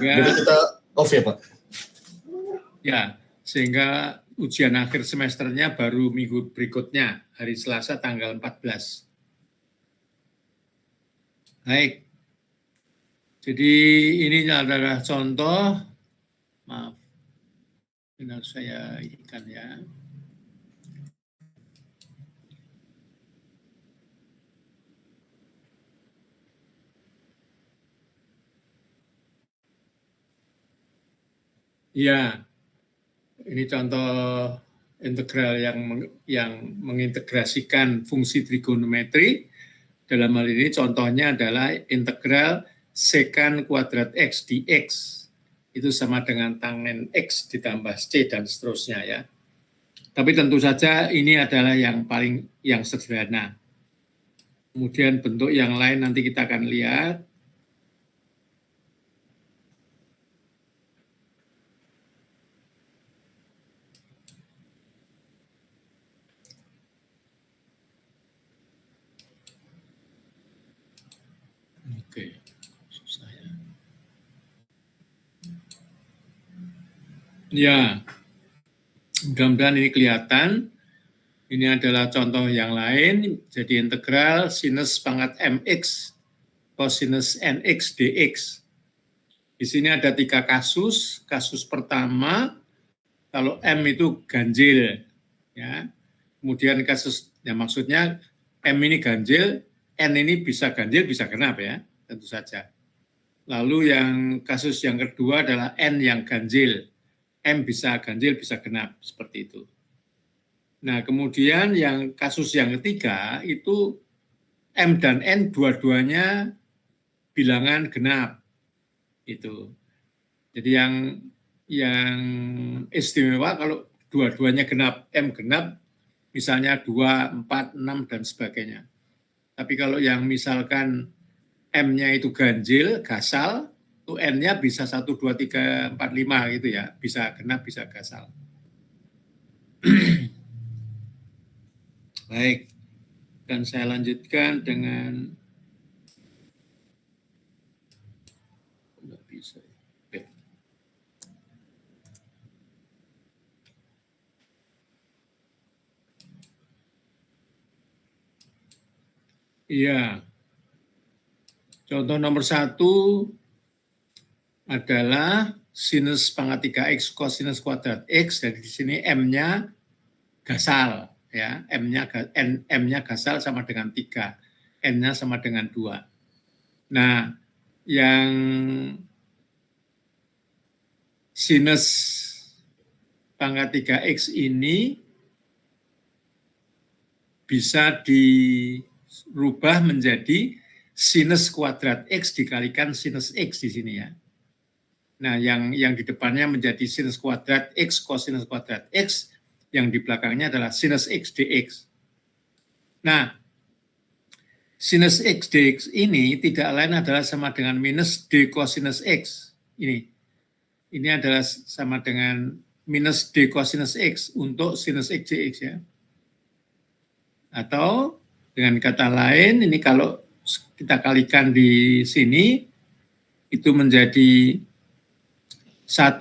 Jadi kita off ya Pak? Ya, sehingga ujian akhir semesternya baru minggu berikutnya, hari Selasa tanggal 14. Baik, jadi ini adalah contoh, maaf, ini harus saya ikan ya. Ya, ini contoh integral yang mengintegrasikan fungsi trigonometri. Dalam hal ini contohnya adalah integral secant kuadrat x dx. Itu sama dengan tangen x ditambah c dan seterusnya ya. Tapi tentu saja ini adalah yang sederhana. Kemudian bentuk yang lain nanti kita akan lihat. Oke, susah ya. Ya, mudah-mudahan ini kelihatan. Ini adalah contoh yang lain. Jadi integral sinus pangkat mx cosinus nx dx. Di sini ada 3 kasus. Kasus pertama, kalau m itu ganjil, ya. Kemudian kasus, ya maksudnya m ini ganjil, n ini bisa ganjil, bisa genap ya. Tentu saja. Lalu yang kasus yang kedua adalah N yang ganjil. M bisa ganjil, bisa genap, seperti itu. Nah, kemudian yang kasus yang ketiga itu M dan N dua-duanya bilangan genap. Itu. Jadi yang istimewa kalau dua-duanya genap, M genap, misalnya 2, 4, 6, dan sebagainya. Tapi kalau yang misalkan M-nya itu ganjil, gasal, itu N-nya bisa 1, 2, 3, 4, 5 gitu ya. Bisa genap, bisa gasal. Baik, dan saya lanjutkan dengan... Nggak bisa. Oke. Iya. Contoh nomor 1 adalah sinus pangkat 3x cosinus kuadrat x. Jadi di sini M-nya gasal, ya. M-nya gasal sama dengan 3, N-nya sama dengan 2. Nah, yang sinus pangkat 3x ini bisa dirubah menjadi sinus kuadrat x dikalikan sinus x di sini ya. Nah, yang di depannya menjadi sinus kuadrat x cosinus kuadrat x, yang di belakangnya adalah sinus x dx. Nah, sinus x dx ini tidak lain adalah sama dengan minus d cosinus x. Ini adalah sama dengan minus d cosinus x untuk sinus x dx ya. Atau dengan kata lain, ini kalau kita kalikan di sini, itu menjadi 1,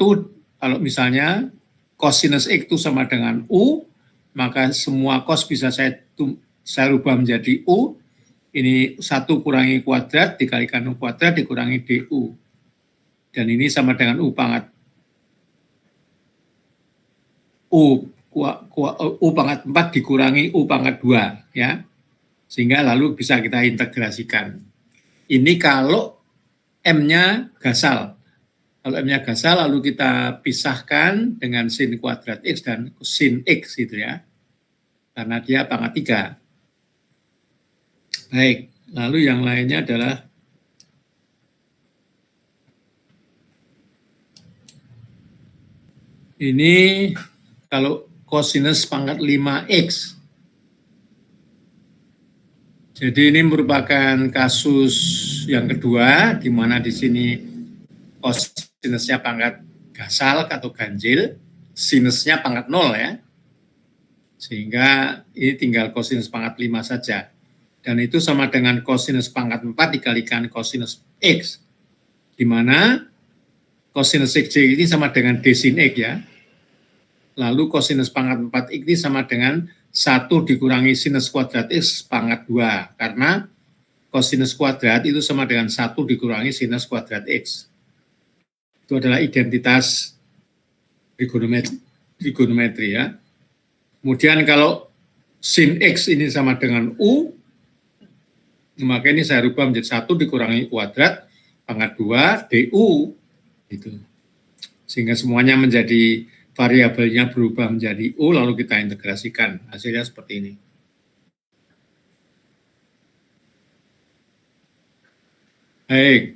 kalau misalnya cosinus x itu sama dengan U, maka semua cos bisa saya rubah menjadi U, ini 1 kurangi kuadrat, dikalikan U kuadrat, dikurangi DU. Dan ini sama dengan U pangkat U pangkat 4 dikurangi U pangkat 2, ya. Sehingga lalu bisa kita integrasikan. Ini kalau M-nya gasal. Kalau M-nya gasal lalu kita pisahkan dengan sin kuadrat X dan sin X gitu ya. Karena dia pangkat 3. Baik, lalu yang lainnya adalah ini kalau cosinus pangkat 5X. Jadi ini merupakan kasus yang kedua, di mana di sini cosinusnya pangkat gasal atau ganjil, sinusnya pangkat 0 ya. Sehingga ini tinggal cosinus pangkat 5 saja. Dan itu sama dengan cosinus pangkat 4 dikalikan cosinus X. Di mana Kosinus XJ ini sama dengan D sin X ya. Lalu kosinus pangkat 4X ini sama dengan 1 dikurangi sinus kuadrat X pangkat 2. Karena kosinus kuadrat itu sama dengan 1 dikurangi sinus kuadrat X. Itu adalah identitas trigonometri ya. Kemudian kalau sin X ini sama dengan U, maka ini saya rubah menjadi 1 dikurangi kuadrat pangkat 2 DU. Gitu. Sehingga semuanya menjadi variabelnya berubah menjadi U, lalu kita integrasikan. Hasilnya seperti ini. Baik.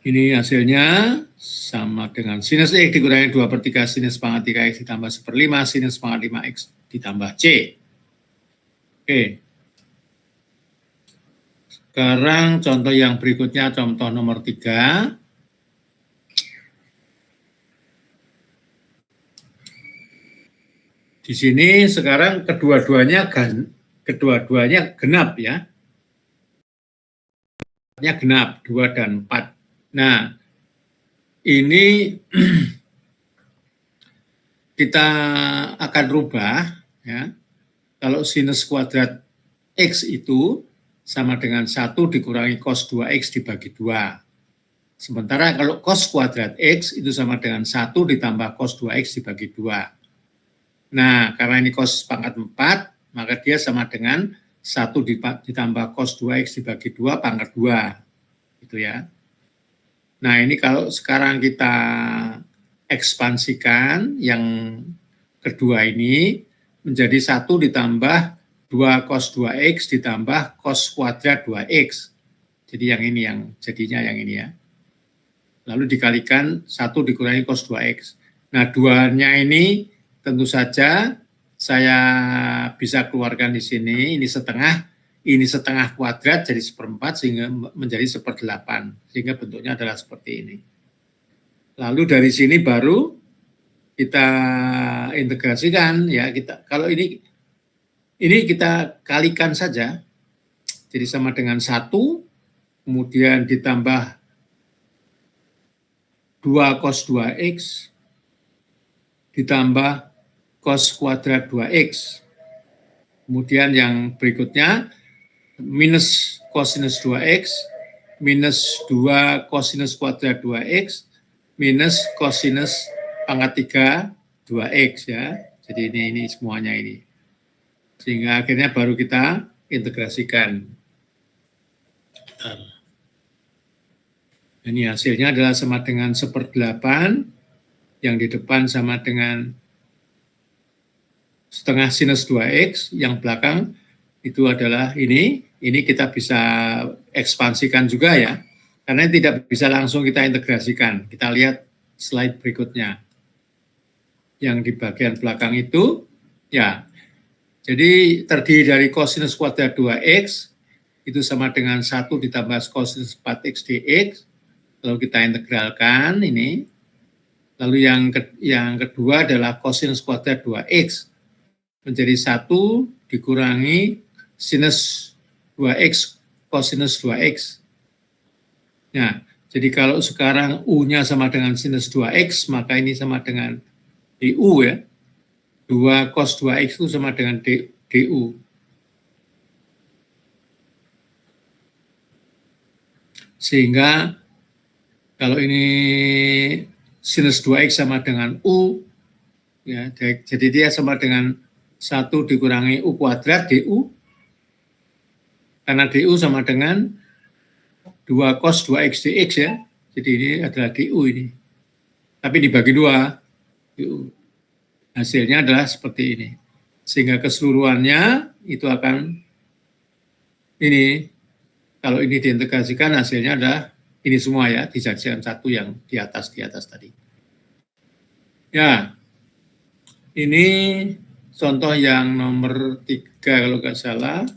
Ini hasilnya sama dengan sinus X dikurangi 2/3 sinus pangkat 3X ditambah 1/5 sinus pangkat 5X ditambah C. Oke. Sekarang contoh yang berikutnya, contoh nomor 3. Di sini sekarang kedua-duanya genap ya. Genap 2 dan 4. Nah, ini kita akan rubah ya. Kalau sinus kuadrat X itu sama dengan 1 dikurangi cos 2X dibagi 2. Sementara kalau cos kuadrat X itu sama dengan 1 ditambah cos 2X dibagi 2. Nah, karena ini cos pangkat 4, maka dia sama dengan 1 ditambah cos 2X dibagi 2 pangkat 2. Gitu ya. Nah, ini kalau sekarang kita ekspansikan yang kedua ini menjadi 1 ditambah 2 cos 2X ditambah cos kuadrat 2X. Jadi yang ini yang jadinya yang ini ya. Lalu dikalikan 1 dikurangi cos 2X. Nah, duanya ini tentu saja saya bisa keluarkan di sini, ini setengah kuadrat jadi 1/4 sehingga menjadi 1/8, sehingga bentuknya adalah seperti ini. Lalu dari sini baru kita integrasikan ya, kalau ini kita kalikan saja, jadi sama dengan 1, kemudian ditambah 2 cos 2X ditambah cos kuadrat 2X. Kemudian yang berikutnya, minus cosinus 2X, minus 2 cosinus kuadrat 2X, minus cosinus pangkat 3 2X ya. Jadi ini semuanya ini. Sehingga akhirnya baru kita integrasikan. Ini hasilnya adalah sama dengan 1/8, yang di depan sama dengan setengah sinus 2X, yang belakang itu adalah ini kita bisa ekspansikan juga ya, karena tidak bisa langsung kita integrasikan. Kita lihat slide berikutnya. Yang di bagian belakang itu, ya, jadi terdiri dari cosinus kuadrat 2X, itu sama dengan 1 ditambah cosinus 4X dx, lalu kita integralkan ini, lalu yang kedua adalah cosinus kuadrat 2X, menjadi 1 dikurangi sinus 2X cosinus 2X. Nah, jadi kalau sekarang U-nya sama dengan sinus 2X, maka ini sama dengan DU ya. 2 cos 2X itu sama dengan DU. Sehingga kalau ini sinus 2X sama dengan U, ya, jadi dia sama dengan 1 dikurangi U kuadrat DU, karena DU sama dengan 2 cos 2X dx ya, jadi ini adalah DU ini. Tapi dibagi 2, DU. Hasilnya adalah seperti ini. Sehingga keseluruhannya itu akan ini, kalau ini diintegrasikan hasilnya adalah ini semua ya, dijadikan 1 yang di atas tadi. Ya, ini contoh yang nomor 3 kalau nggak salah.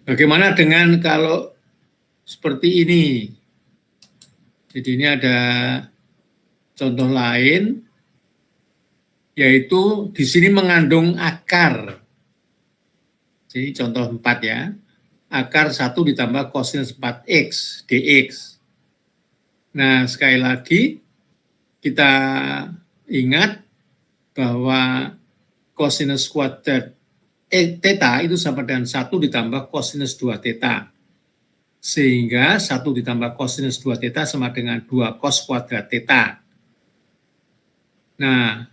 Bagaimana dengan kalau seperti ini? Jadi ini ada contoh lain, yaitu di sini mengandung akar. Jadi contoh 4 ya. Akar 1 ditambah cosinus 4X dx. Nah, sekali lagi kita ingat bahwa kosinus kuadrat theta itu sama dengan 1 ditambah kosinus 2 theta. Sehingga 1 ditambah kosinus 2 theta sama dengan 2 cos kuadrat theta. Nah,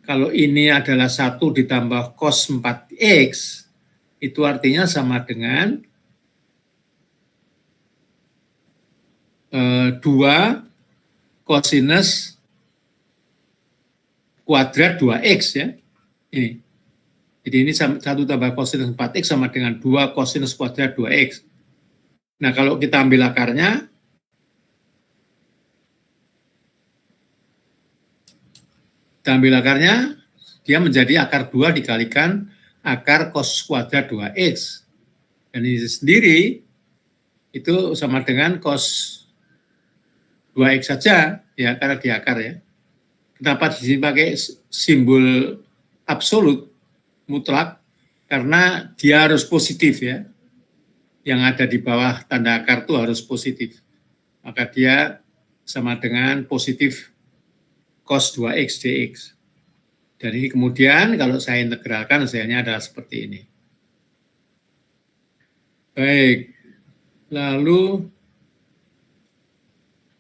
kalau ini adalah 1 ditambah cos 4x, itu artinya sama dengan 2 kosinus kuadrat 2x ya. Ini. Jadi ini 1 tambah kosinus 4x sama dengan 2 kosinus kuadrat 2x. Nah, kalau kita ambil akarnya, dia menjadi akar 2 dikalikan akar cos kuadrat 2x. Dan ini sendiri itu sama dengan cos 2x saja, ya, karena di akar ya. Kenapa di sini pakai simbol absolut, mutlak? Karena dia harus positif ya. Yang ada di bawah tanda akar itu harus positif. Maka dia sama dengan positif cos 2x dx. Dan ini kemudian kalau saya integralkan hasilnya adalah seperti ini. Baik, lalu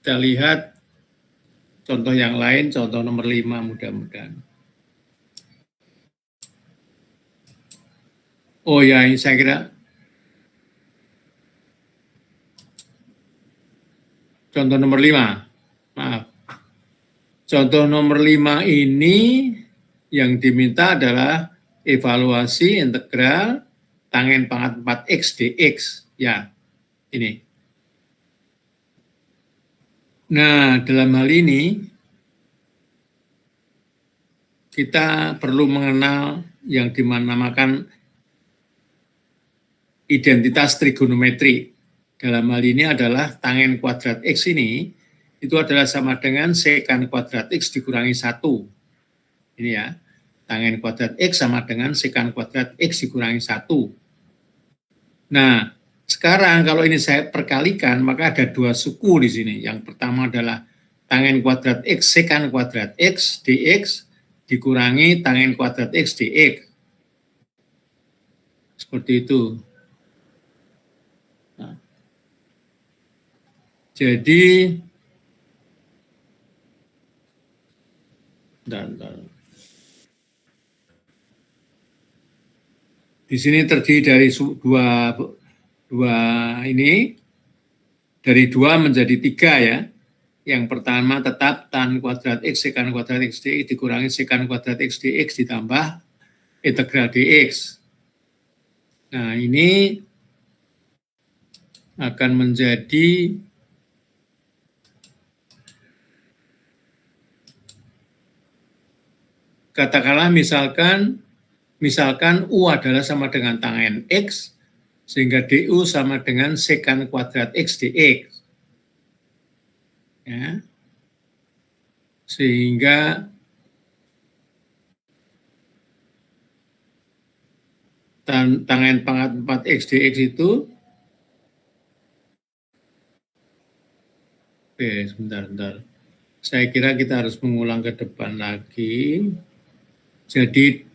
kita lihat contoh yang lain, contoh nomor 5 mudah-mudahan. Oh ya, ini saya kira contoh nomor 5. Maaf. Contoh nomor 5 ini yang diminta adalah evaluasi integral tangen pangkat 4x dx. Ya, ini. Nah, dalam hal ini kita perlu mengenal yang dinamakan identitas trigonometri. Dalam hal ini adalah tangen kuadrat x ini itu adalah sama dengan sekan kuadrat x dikurangi 1. Ini ya, tangen kuadrat x sama dengan sekan kuadrat x dikurangi 1. Nah, sekarang kalau ini saya perkalikan, maka ada 2 suku di sini. Yang pertama adalah tangen kuadrat x sekan kuadrat x dx dikurangi tangen kuadrat x dx. Seperti itu. Nah, jadi di sini terdiri dari dua ini, dari 2 menjadi 3 ya. Yang pertama tetap tan kuadrat x sekan kuadrat x dx dikurangi sekan kuadrat x dx ditambah integral dx. Nah, ini akan menjadi katakanlah misalkan U adalah sama dengan tangen x, sehingga du sama dengan sekan kuadrat x dx. Ya. Sehingga tangen pangkat 4x dx itu, oke, sebentar. Saya kira kita harus mengulang ke depan lagi. Jadi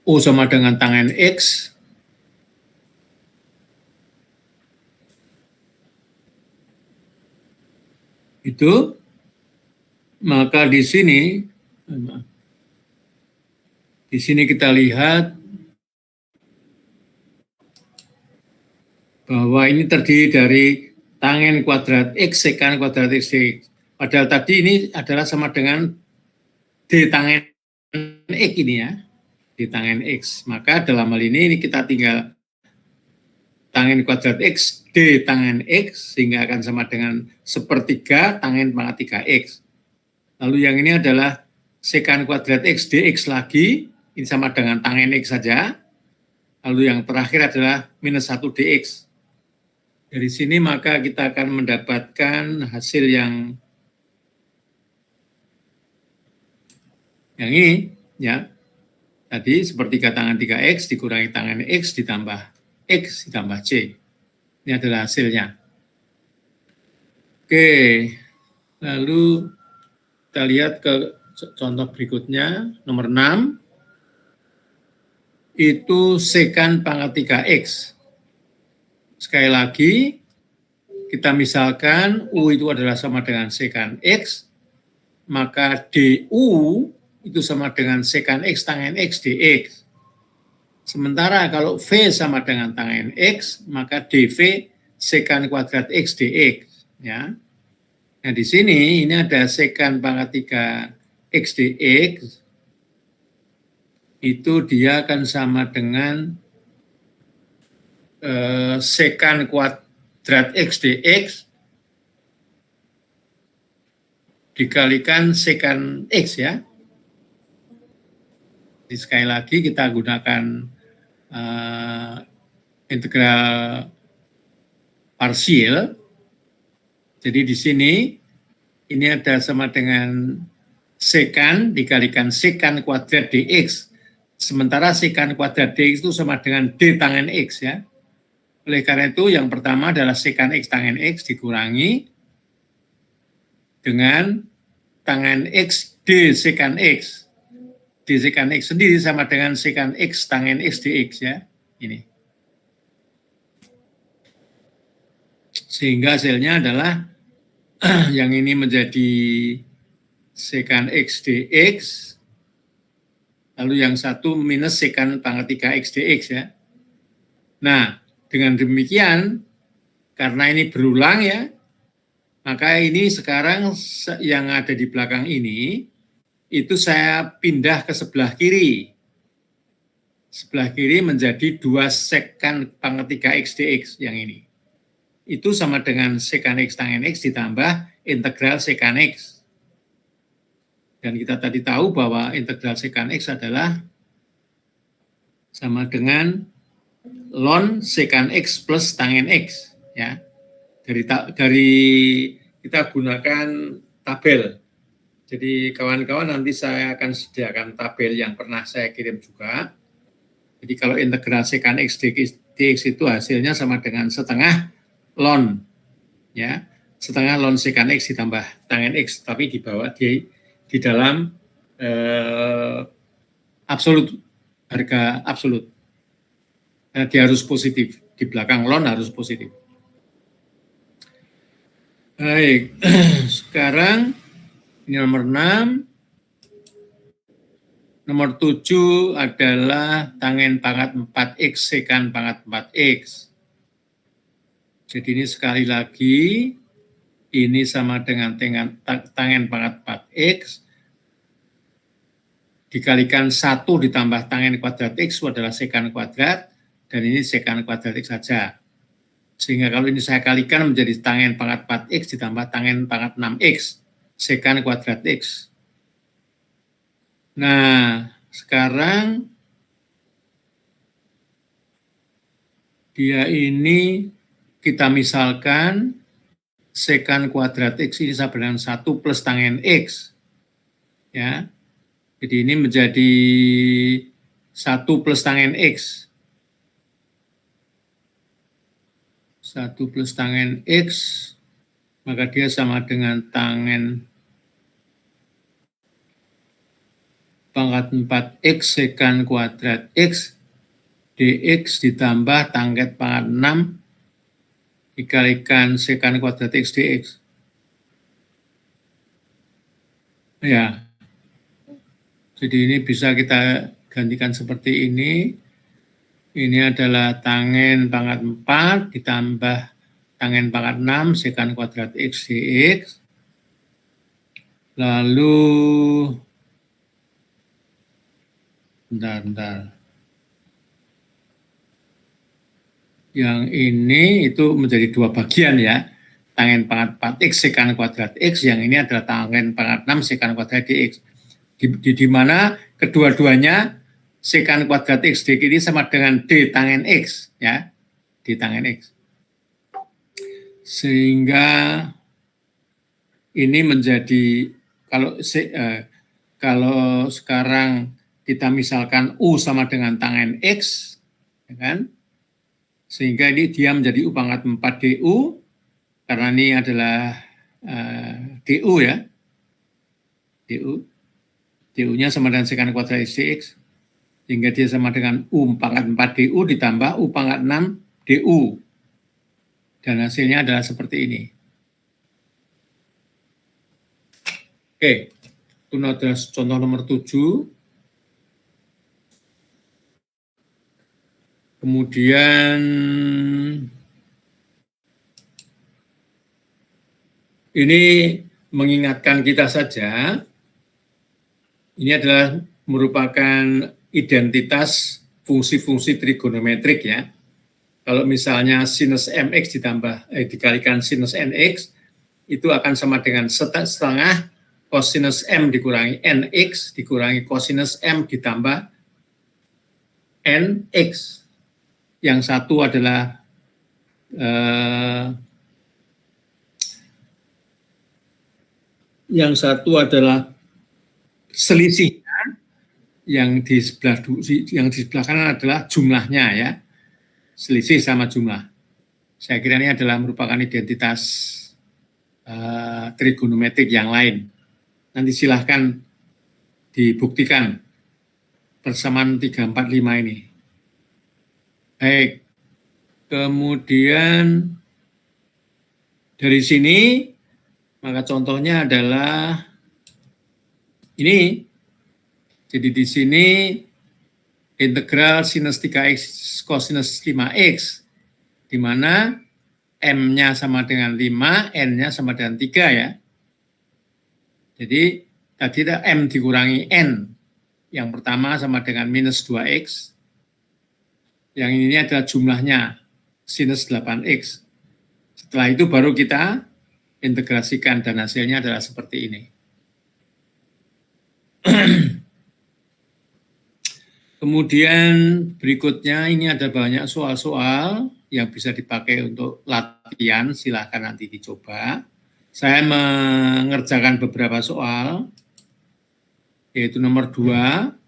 U sama dengan tangen x, itu, maka di sini kita lihat bahwa ini terdiri dari tangen kuadrat x sekan kuadrat x dx. Padahal tadi ini adalah sama dengan d tangen x ini ya, d tangen x. Maka dalam hal ini kita tinggal tangen kuadrat x d tangen x, sehingga akan sama dengan sepertiga tangen pangkat 3x. Lalu yang ini adalah sekan kuadrat x dx lagi, ini sama dengan tangen x saja. Lalu yang terakhir adalah minus 1 dx. Dari sini maka kita akan mendapatkan hasil yang ini ya. Tadi sepertiga tangen 3x dikurangi tangen x ditambah x ditambah c. Ini adalah hasilnya. Oke. Lalu kita lihat ke contoh berikutnya, nomor 6, itu sekan pangkat 3X. Sekali lagi, kita misalkan U itu adalah sama dengan sekan X, maka DU itu sama dengan sekan X tangen X dx. Sementara kalau V sama dengan tangen X, maka DV sekan kuadrat X dx. Ya. Nah di sini ini ada sekan pangkat 3 X dx, itu dia akan sama dengan sekan kuadrat X dx dikalikan sekan X ya. Jadi sekali lagi kita gunakan integral parsial. Jadi di sini ini ada sama dengan sekan dikalikan sekan kuadrat dx. Sementara sekan kuadrat dx itu sama dengan d tangen x ya. Oleh karena itu yang pertama adalah sekan x tangen x dikurangi dengan tangen x d sekan x. D sekan x sendiri sama dengan sekan x tangen x dx ya. Ini. Sehingga hasilnya adalah yang ini menjadi sekan x dx, lalu yang satu minus sekan pangkat 3x dx ya. Nah, dengan demikian, karena ini berulang ya, maka ini sekarang yang ada di belakang ini, itu saya pindah ke sebelah kiri. Sebelah kiri menjadi 2 sekan pangkat 3x dx yang ini. Itu sama dengan sekan x tangen x ditambah integral sekan x. Dan kita tadi tahu bahwa integral sekan x adalah sama dengan ln sekan x plus tangen x. Ya. Dari kita gunakan tabel. Jadi kawan-kawan nanti saya akan sediakan tabel yang pernah saya kirim juga. Jadi kalau integral sekan x dx itu hasilnya sama dengan setengah ln, ya, setengah ln sekan x ditambah tangen x, tapi di bawah di dalam absolut, harga absolut. Dia harus positif, di belakang ln harus positif. Baik, sekarang ini nomor 6. Nomor 7 adalah tangen pangkat 4x sekan pangkat 4x. Jadi ini sekali lagi, ini sama dengan tangen pangkat 4x, dikalikan 1 ditambah tangen kuadrat x itu adalah sekan kuadrat, dan ini sekan kuadrat x saja. Sehingga kalau ini saya kalikan menjadi tangen pangkat 4x ditambah tangen pangkat 6x, sekan kuadrat x. Nah, sekarang dia ini kita misalkan sekan kuadrat x ini sama dengan 1 plus tangen x. Ya. Jadi ini menjadi 1 plus tangen x. 1 plus tangen x, maka dia sama dengan tangen pangkat 4x sekan kuadrat x dx ditambah tangen pangkat 6 dikalikan sekan kuadrat x dx. Ya, jadi ini bisa kita gantikan seperti ini. Ini adalah tangen pangkat 4 ditambah tangen pangkat 6 sekan kuadrat x dx. Lalu, bentar. Yang ini itu menjadi 2 bagian ya. Tangen pangkat 4x sekan kuadrat x, yang ini adalah tangen pangkat 6 sekan kuadrat dx. Di mana kedua-duanya sekan kuadrat x dx ini sama dengan d tangen x ya. D tangen x. Sehingga ini menjadi kalau sekarang kita misalkan u sama dengan tangen x, ya kan? Sehingga ini dia menjadi u pangkat 4 du, karena ini adalah DU ya. DU-nya sama dengan sekant kuadrat X dx, sehingga dia sama dengan U pangkat 4 DU ditambah U pangkat 6 DU. Dan hasilnya adalah seperti ini. Oke, itu adalah contoh nomor 7. Kemudian ini mengingatkan kita saja, ini adalah merupakan identitas fungsi-fungsi trigonometrik ya. Kalau misalnya sinus mx dikalikan sinus nx, itu akan sama dengan setengah kosinus m dikurangi nx dikurangi kosinus m ditambah nx. Yang satu adalah selisihnya, yang di sebelah kanan adalah jumlahnya ya, selisih sama jumlah. Saya kira ini adalah merupakan identitas trigonometrik yang lain. Nanti silahkan dibuktikan persamaan 3, 4, 5 ini. Baik, kemudian dari sini, maka contohnya adalah ini. Jadi di sini integral sinus 3x kosinus 5x, di mana M-nya sama dengan 5, N-nya sama dengan 3 ya. Jadi tadi ada M dikurangi N. Yang pertama sama dengan minus 2x. Yang ini adalah jumlahnya, sinus 8x. Setelah itu baru kita integrasikan dan hasilnya adalah seperti ini. Kemudian berikutnya ini ada banyak soal-soal yang bisa dipakai untuk latihan, silahkan nanti dicoba. Saya mengerjakan beberapa soal, yaitu nomor 2,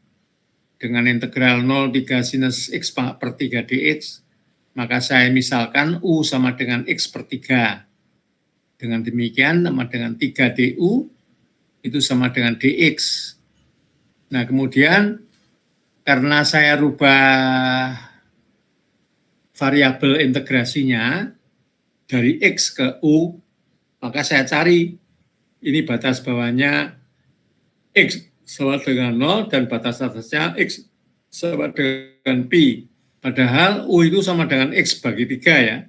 dengan integral 0,3 sinus x per 3 dx, maka saya misalkan U sama dengan x per 3. Dengan demikian sama dengan 3 du, itu sama dengan dx. Nah kemudian karena saya rubah variabel integrasinya dari x ke u, maka saya cari ini batas bawahnya x sama dengan 0 dan batas atasnya x sama dengan pi. Padahal u itu sama dengan x bagi 3 ya.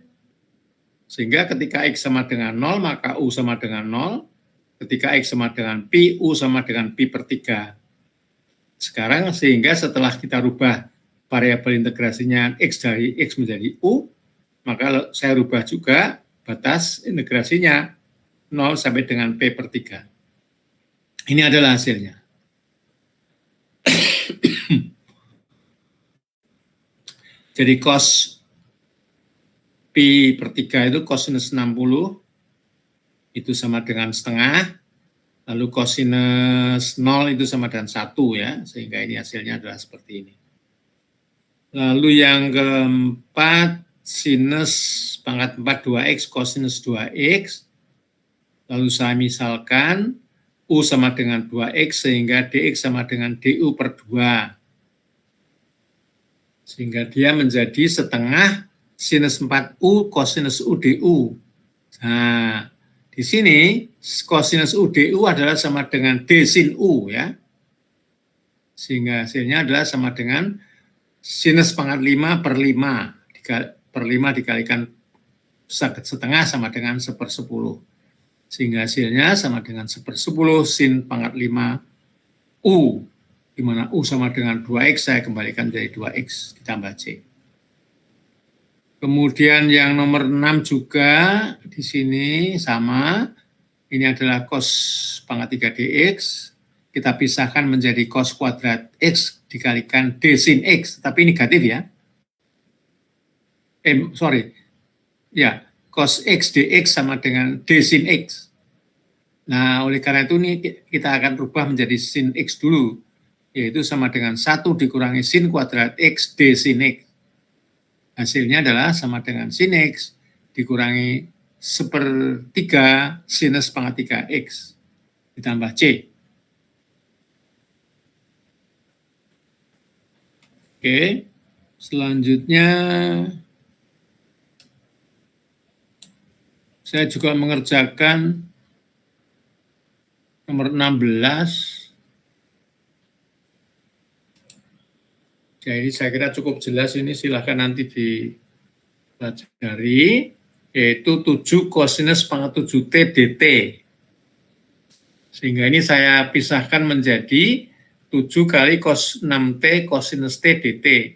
Sehingga ketika x sama dengan 0, maka u sama dengan 0. Ketika x sama dengan pi, u sama dengan pi per 3. Sekarang sehingga setelah kita rubah variabel integrasinya x dari x menjadi u, maka saya rubah juga batas integrasinya 0 sampai dengan p per 3. Ini adalah hasilnya. Jadi cos pi per 3 itu kosinus 60, itu sama dengan setengah, lalu kosinus 0 itu sama dengan 1 ya, sehingga ini hasilnya adalah seperti ini. Lalu yang keempat, sinus pangkat 4 2x kosinus 2x, lalu saya misalkan U sama dengan 2x, sehingga dx sama dengan du per 2. Sehingga dia menjadi setengah sinus 4u kosinus u du. Nah, di sini kosinus u du adalah sama dengan d sin u ya. Sehingga hasilnya adalah sama dengan sinus pangkat 5 per 5 dikalikan setengah sama dengan 1/10. Sehingga hasilnya sama dengan 1/10 sin pangkat 5 u, di mana u sama dengan 2x, saya kembalikan jadi 2x ditambah c. Kemudian yang nomor 6 juga di sini sama, ini adalah cos pangkat 3 dx, kita pisahkan menjadi cos kuadrat x dikalikan d sin x, tapi negatif ya. Ya, cos x dx sama dengan d sin x. Nah, oleh karena itu ini kita akan rubah menjadi sin x dulu, yaitu sama dengan 1 dikurangi sin kuadrat x d sin x. Hasilnya adalah sama dengan sin x dikurangi 1/3 sinus pangkat 3X ditambah C. Oke, selanjutnya saya juga mengerjakan nomor 16. Jadi saya kira cukup jelas ini, silahkan nanti dipelajari, yaitu 7 kosinus pangkat 7T dt. Sehingga ini saya pisahkan menjadi 7 kali cos 6T kosinus T dt.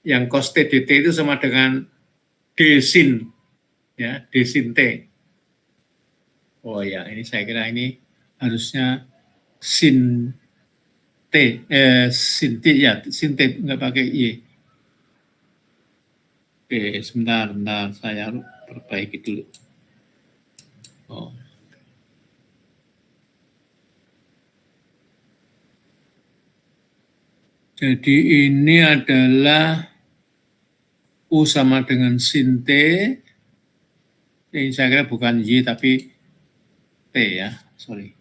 Yang cos T dt itu sama dengan D sin, ya, D sin T. Oh ya, ini saya kira ini harusnya sin sin T, ya, sin T, nggak pakai Y. Oke, sebentar, saya perbaiki dulu. Oh. Jadi ini adalah U sama dengan sin T. Ini saya kira bukan Y, tapi T ya, sorry.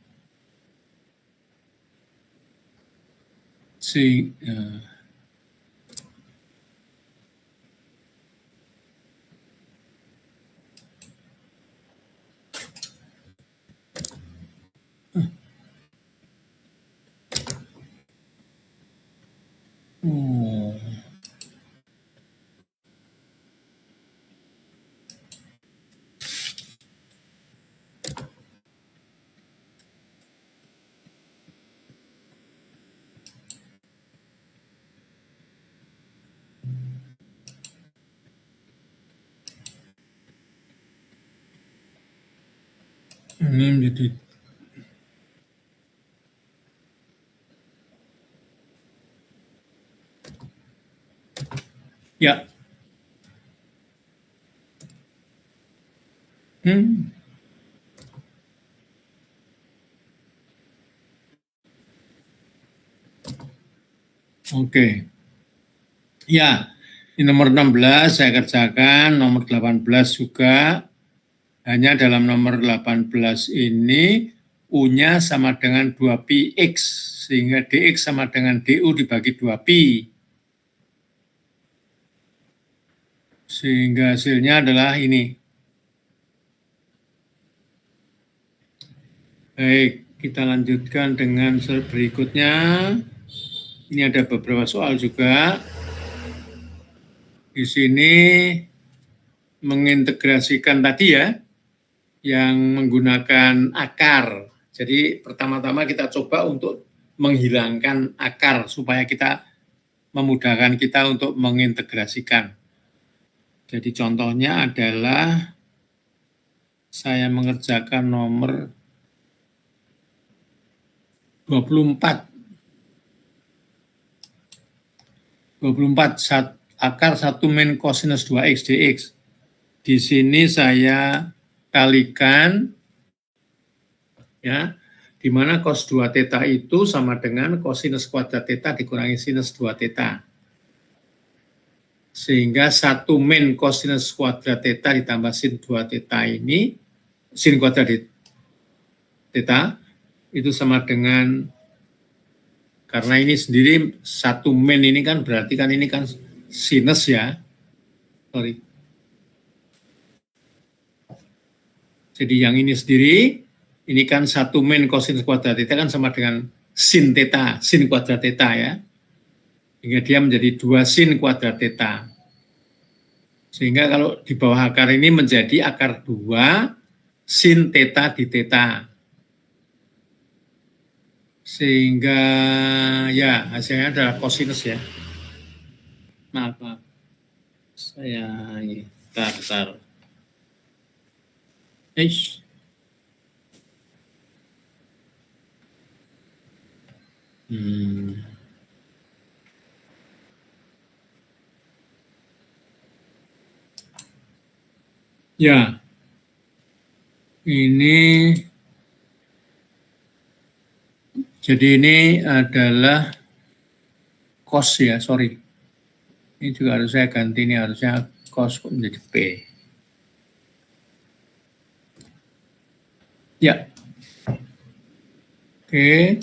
Ini menjadi ya. Oke. Ya, di nomor 16 saya kerjakan, nomor 18 juga. Hanya dalam nomor 18 ini U-nya sama dengan 2πx, sehingga dx sama dengan du dibagi 2pi. Sehingga hasilnya adalah ini. Baik, kita lanjutkan dengan berikutnya. Ini ada beberapa soal juga. Di sini mengintegrasikan tadi ya, yang menggunakan akar. Jadi pertama-tama kita coba untuk menghilangkan akar supaya kita memudahkan kita untuk mengintegrasikan. Jadi contohnya adalah saya mengerjakan nomor 24. 24 akar 1 min kosinus 2x dx. Di sini saya kalikan, ya, di mana cos 2 theta itu sama dengan kosinus kuadrat theta dikurangi sinus 2 theta. Sehingga 1 min kosinus kuadrat theta ditambah sin 2 theta ini, sin kuadrat theta, itu sama dengan, karena ini sendiri 1 min ini kan berarti kan ini kan sinus ya, sorry. Jadi yang ini sendiri, ini kan 1 min kosinus kuadrat theta kan sama dengan sin theta, sin kuadrat theta ya. Sehingga dia menjadi 2 sin kuadrat theta. Sehingga kalau di bawah akar ini menjadi akar 2 sin theta di theta. Sehingga ya hasilnya adalah kosinus ya. Maaf. Saya ini, bentar. Ya, ini jadi ini adalah cos ya, sorry. Ini juga harus saya ganti, ini harusnya cos menjadi P. Ya. Oke.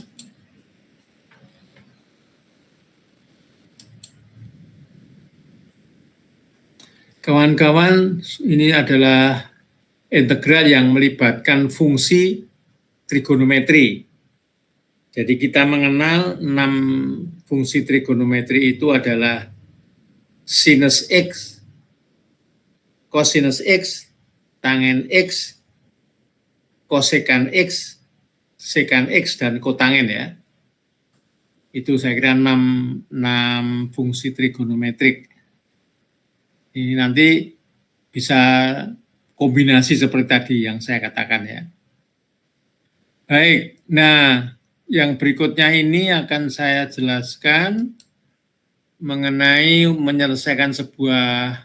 Kawan-kawan, ini adalah integral yang melibatkan fungsi trigonometri. Jadi kita mengenal 6 fungsi trigonometri itu adalah sinus X, cosinus X, tangen X, kosekan X, sekan X, dan kotangen ya. Itu saya kira 6 fungsi trigonometrik. Ini nanti bisa kombinasi seperti tadi yang saya katakan ya. Baik, nah yang berikutnya ini akan saya jelaskan mengenai menyelesaikan sebuah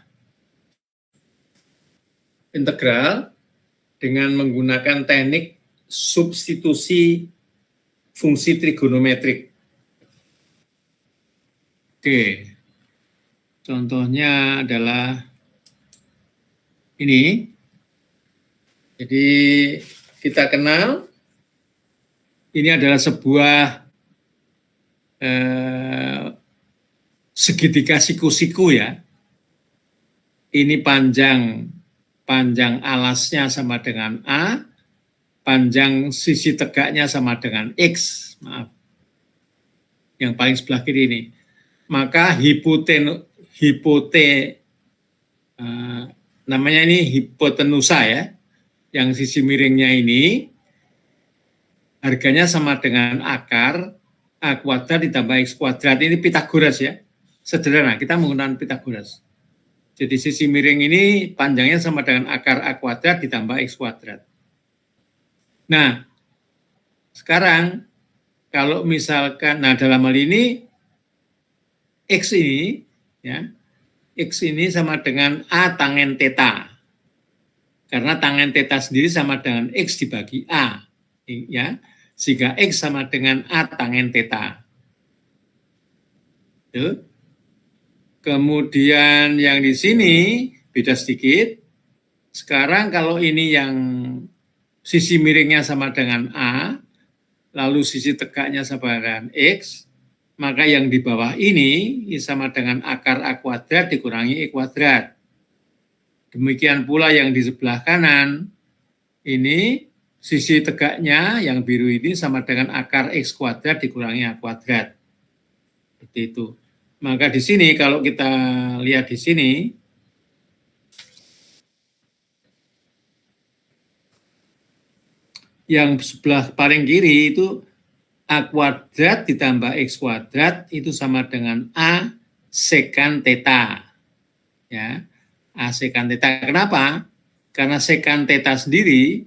integral dengan menggunakan teknik substitusi fungsi trigonometrik. Oke, contohnya adalah ini. Jadi kita kenal ini adalah sebuah segitiga siku-siku ya. Ini panjang alasnya sama dengan A, panjang sisi tegaknya sama dengan X. Maaf. Yang paling sebelah kiri ini. Maka namanya ini hipotenusa ya. Yang sisi miringnya ini harganya sama dengan akar A kuadrat ditambah X kuadrat. Ini Pitagoras ya. Sederhana, kita menggunakan Pitagoras. Jadi sisi miring ini panjangnya sama dengan akar A kuadrat ditambah X kuadrat. Nah, sekarang kalau misalkan, nah dalam hal ini X ini, ya, X ini sama dengan A tangen theta. Karena tangen theta sendiri sama dengan X dibagi A. Ya, sehingga X sama dengan A tangen theta. Tuh. Kemudian yang di sini beda sedikit. Sekarang kalau ini yang sisi miringnya sama dengan A, lalu sisi tegaknya sama dengan X, maka yang di bawah ini sama dengan akar A kuadrat dikurangi E kuadrat. Demikian pula yang di sebelah kanan, ini sisi tegaknya yang biru ini sama dengan akar X kuadrat dikurangi A kuadrat. Seperti itu. Maka di sini kalau kita lihat di sini, yang sebelah paling kiri itu A kuadrat ditambah X kuadrat itu sama dengan A sekan theta. Ya, A sekan theta. Kenapa? Karena sekan theta sendiri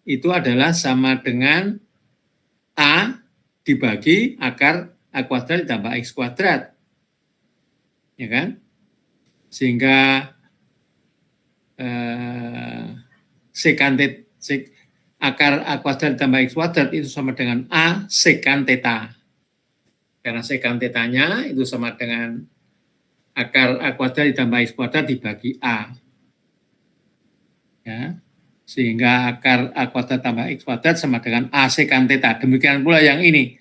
itu adalah sama dengan A dibagi akar A kuadrat ditambah X kuadrat. Ya kan? Sehingga sekan theta, akar A kuadrat ditambah X kuadrat itu sama dengan A sekan theta. Karena sekan tetanya itu sama dengan akar A kuadrat ditambah X kuadrat dibagi A. Ya, sehingga akar A kuadrat tambah X kuadrat sama dengan A sekan theta. Demikian pula yang ini.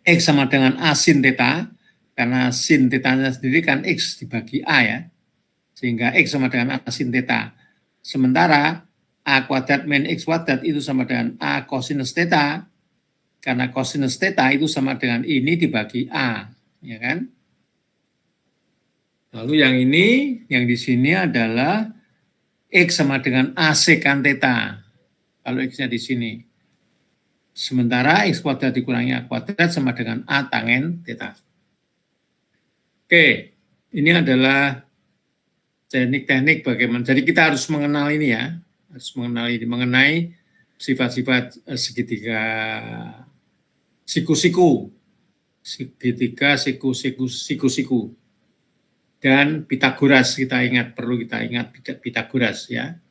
X sama dengan A sin theta, karena sin tetanya sendiri kan X dibagi A ya. Sehingga X sama dengan A sin theta. Sementara A kuadrat min X kuadrat itu sama dengan A cosinus theta, karena cosinus theta itu sama dengan ini dibagi A, ya kan? Lalu yang ini, yang di sini adalah X sama dengan A sekan theta. Kalau X-nya di sini. Sementara X kuadrat dikurangi A kuadrat sama dengan A tangen theta. Oke, ini adalah teknik-teknik bagaimana. Jadi kita harus mengenal ini ya. Harus mengenal ini, mengenai sifat-sifat segitiga siku-siku. Segitiga siku-siku. Dan Pitagoras kita ingat, perlu kita ingat Pitagoras ya.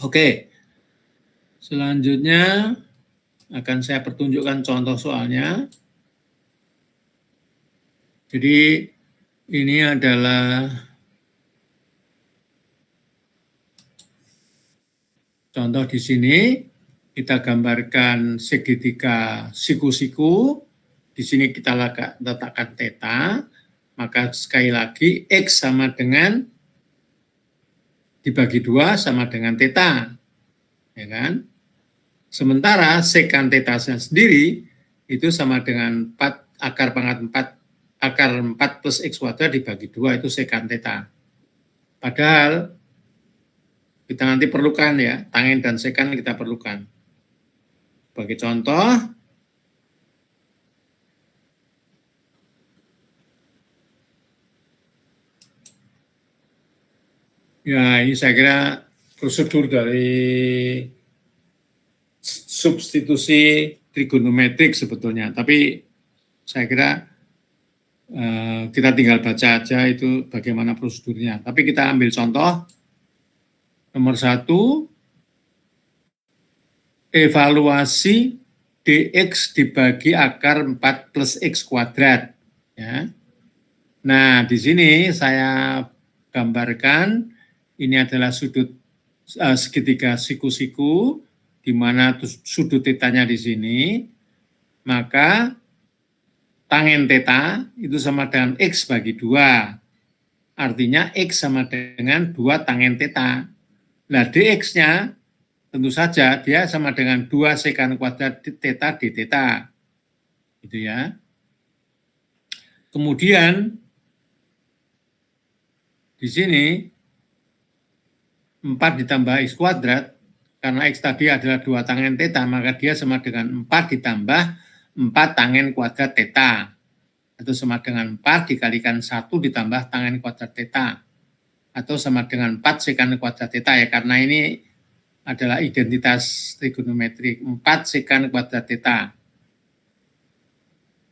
Oke, selanjutnya akan saya pertunjukkan contoh soalnya. Jadi ini adalah Contoh di sini kita gambarkan segitiga siku-siku. Di sini kita letakkan theta, maka sekali lagi X sama dengan dibagi 2 sama dengan theta, ya kan? Sementara sekan theta sendiri itu sama dengan 4 akar pangkat 4 plus X kuadrat dibagi 2 itu sekan theta. Padahal kita nanti perlukan ya, tangen dan sekan kita perlukan. Sebagai contoh, ya ini saya kira prosedur dari substitusi trigonometrik sebetulnya, tapi saya kira kita tinggal baca aja itu bagaimana prosedurnya. Tapi kita ambil contoh nomor 1, evaluasi dx dibagi akar 4 plus x kuadrat. Ya. Nah, di sini saya gambarkan ini adalah sudut segitiga siku-siku, di mana sudut tetanya di sini, maka tangen theta itu sama dengan X bagi 2. Artinya X sama dengan 2 tangen theta. Nah, dx-nya tentu saja dia sama dengan 2 sekan kuadrat theta d theta. Gitu ya. Kemudian di sini 4 ditambah X kuadrat, karena X tadi adalah 2 tangen theta, maka dia sama dengan 4 ditambah 4 tangen kuadrat theta. Atau sama dengan 4 dikalikan 1 ditambah tangen kuadrat theta. Atau sama dengan 4 sekan kuadrat theta ya, karena ini adalah identitas trigonometrik, 4 sekan kuadrat theta.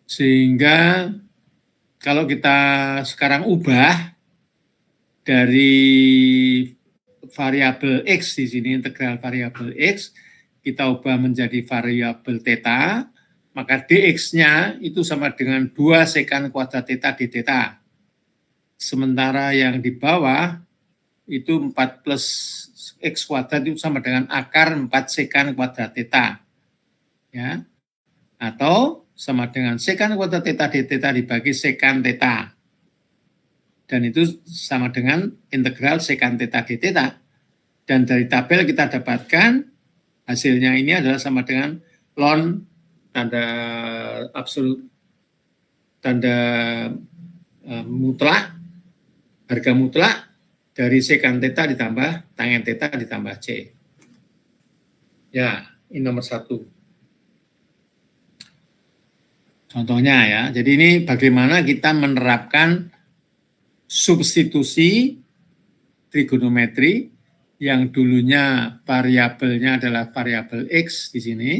Sehingga kalau kita sekarang ubah dari variabel X di sini, integral variabel X, kita ubah menjadi variabel theta, maka dx-nya itu sama dengan 2 sekan kuadrat theta d theta. Sementara yang di bawah itu 4 plus X kuadrat itu sama dengan akar 4 sekan kuadrat theta. Ya. Atau sama dengan sekan kuadrat theta d theta dibagi sekan theta. Dan itu sama dengan integral sekan theta d theta. Dan dari tabel kita dapatkan hasilnya ini adalah sama dengan ln tanda absolut, tanda mutlak, harga mutlak dari sekan theta ditambah tangen theta ditambah C. Ya, ini nomor 1. Contohnya ya, jadi ini bagaimana kita menerapkan substitusi trigonometri yang dulunya variabelnya adalah variabel X di sini,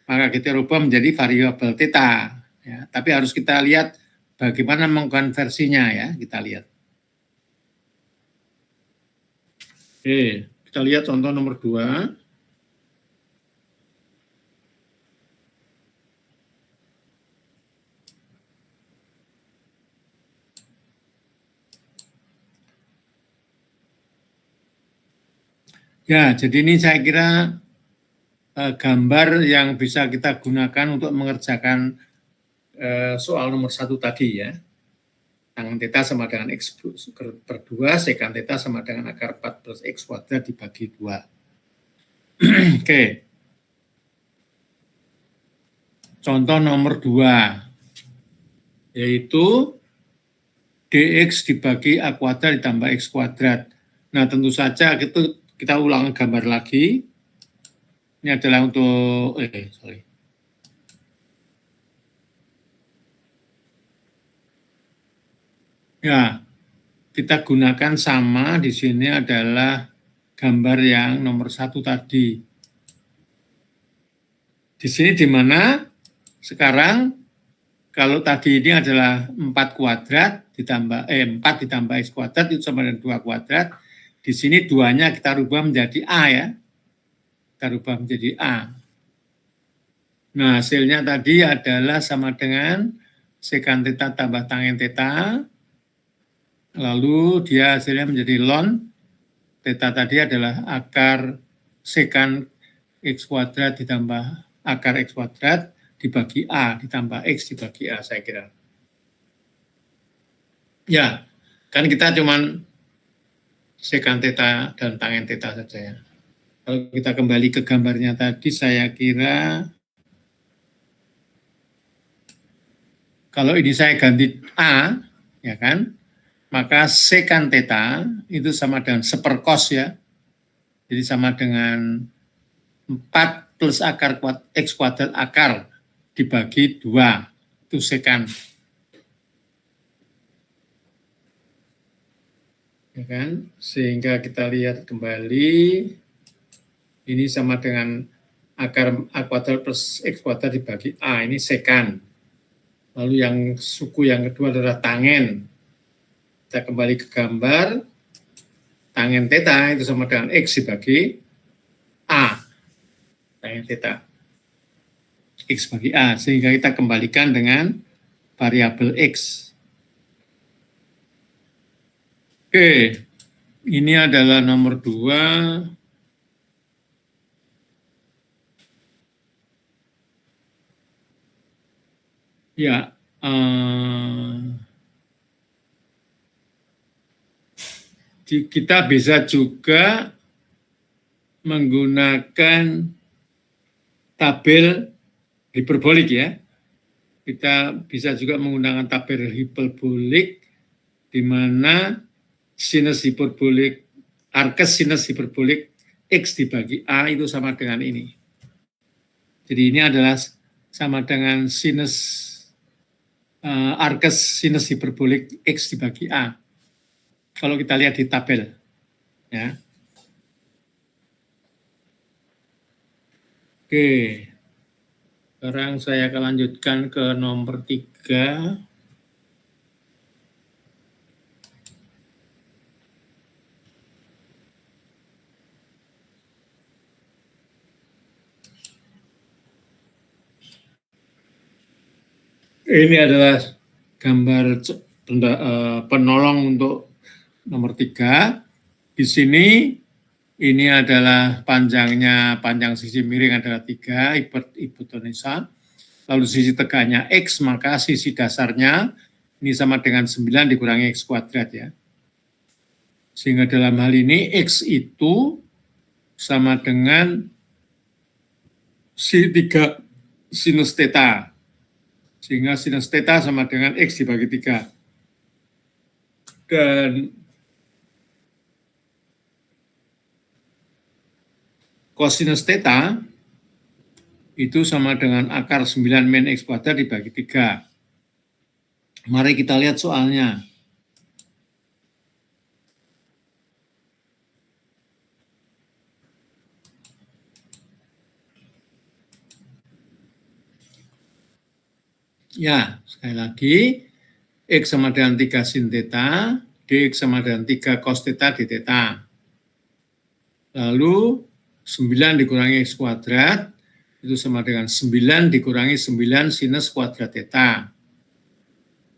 maka kita rubah menjadi variabel theta. Ya, tapi harus kita lihat bagaimana mengkonversinya ya, kita lihat. Oke, kita lihat contoh nomor 2. Ya, jadi ini saya kira gambar yang bisa kita gunakan untuk mengerjakan soal nomor 1 tadi ya. Tangen theta sama dengan X per 2, sekan theta sama dengan akar 4 plus X kuadrat dibagi 2. Oke. Contoh nomor 2, yaitu dx dibagi A kuadrat ditambah X kuadrat. Nah, tentu saja kita ulang gambar lagi. Ini adalah untuk, Ya, kita gunakan sama di sini adalah gambar yang nomor 1 tadi. Di sini di mana sekarang kalau tadi ini adalah 4 kuadrat ditambah 4 ditambah X kuadrat itu sama dengan 2 kuadrat. Di sini 2-nya kita rubah menjadi A ya. Kita rubah menjadi A. Nah, hasilnya tadi adalah sama dengan sekan theta tambah tangen theta. Lalu dia hasilnya menjadi ln theta tadi adalah akar sekan X kuadrat ditambah akar X kuadrat dibagi A, ditambah X dibagi A, saya kira. Ya, kan kita cuman sekan theta dan tangen theta saja ya. Kalau kita kembali ke gambarnya tadi, saya kira kalau ini saya ganti A, ya kan, maka sekan theta itu sama dengan seperkos ya. Jadi sama dengan 4 plus akar X kuadrat akar dibagi 2, itu sekan. Ya kan? Sehingga kita lihat kembali, ini sama dengan akar A kuadrat plus X kuadrat dibagi A, ini sekan. Lalu yang suku yang kedua adalah tangen. Kita kembali ke gambar, tangen theta itu sama dengan X dibagi A. Tangen theta. X bagi A, sehingga kita kembalikan dengan variabel X. Oke, ini adalah nomor 2. Ya, kita bisa juga menggunakan tabel hiperbolik ya. Kita bisa juga menggunakan tabel hiperbolik di mana sinus hiperbolik, arkes sinus hiperbolik X dibagi A itu sama dengan ini. Jadi ini adalah sama dengan sinus arkes sinus hiperbolik X dibagi A. Kalau kita lihat di tabel. Ya. Oke. Sekarang saya akan lanjutkan ke nomor 3. Ini adalah gambar penolong untuk nomor 3. Di sini ini adalah panjang sisi miring adalah 3, hipotenusa. Lalu sisi tegaknya X, maka sisi dasarnya ini sama dengan 9 dikurangi X kuadrat ya. Sehingga dalam hal ini X itu sama dengan 3 sinus theta. Sehingga sinus theta sama dengan X dibagi 3. Dan cosinus theta itu sama dengan akar 9 min X kuadrat dibagi 3. Mari kita lihat soalnya. Ya, sekali lagi, X sama dengan 3 sin theta, dx sama dengan 3 cos theta d theta. Lalu 9 dikurangi X kuadrat, itu sama dengan 9 dikurangi 9 sinus kuadrat theta.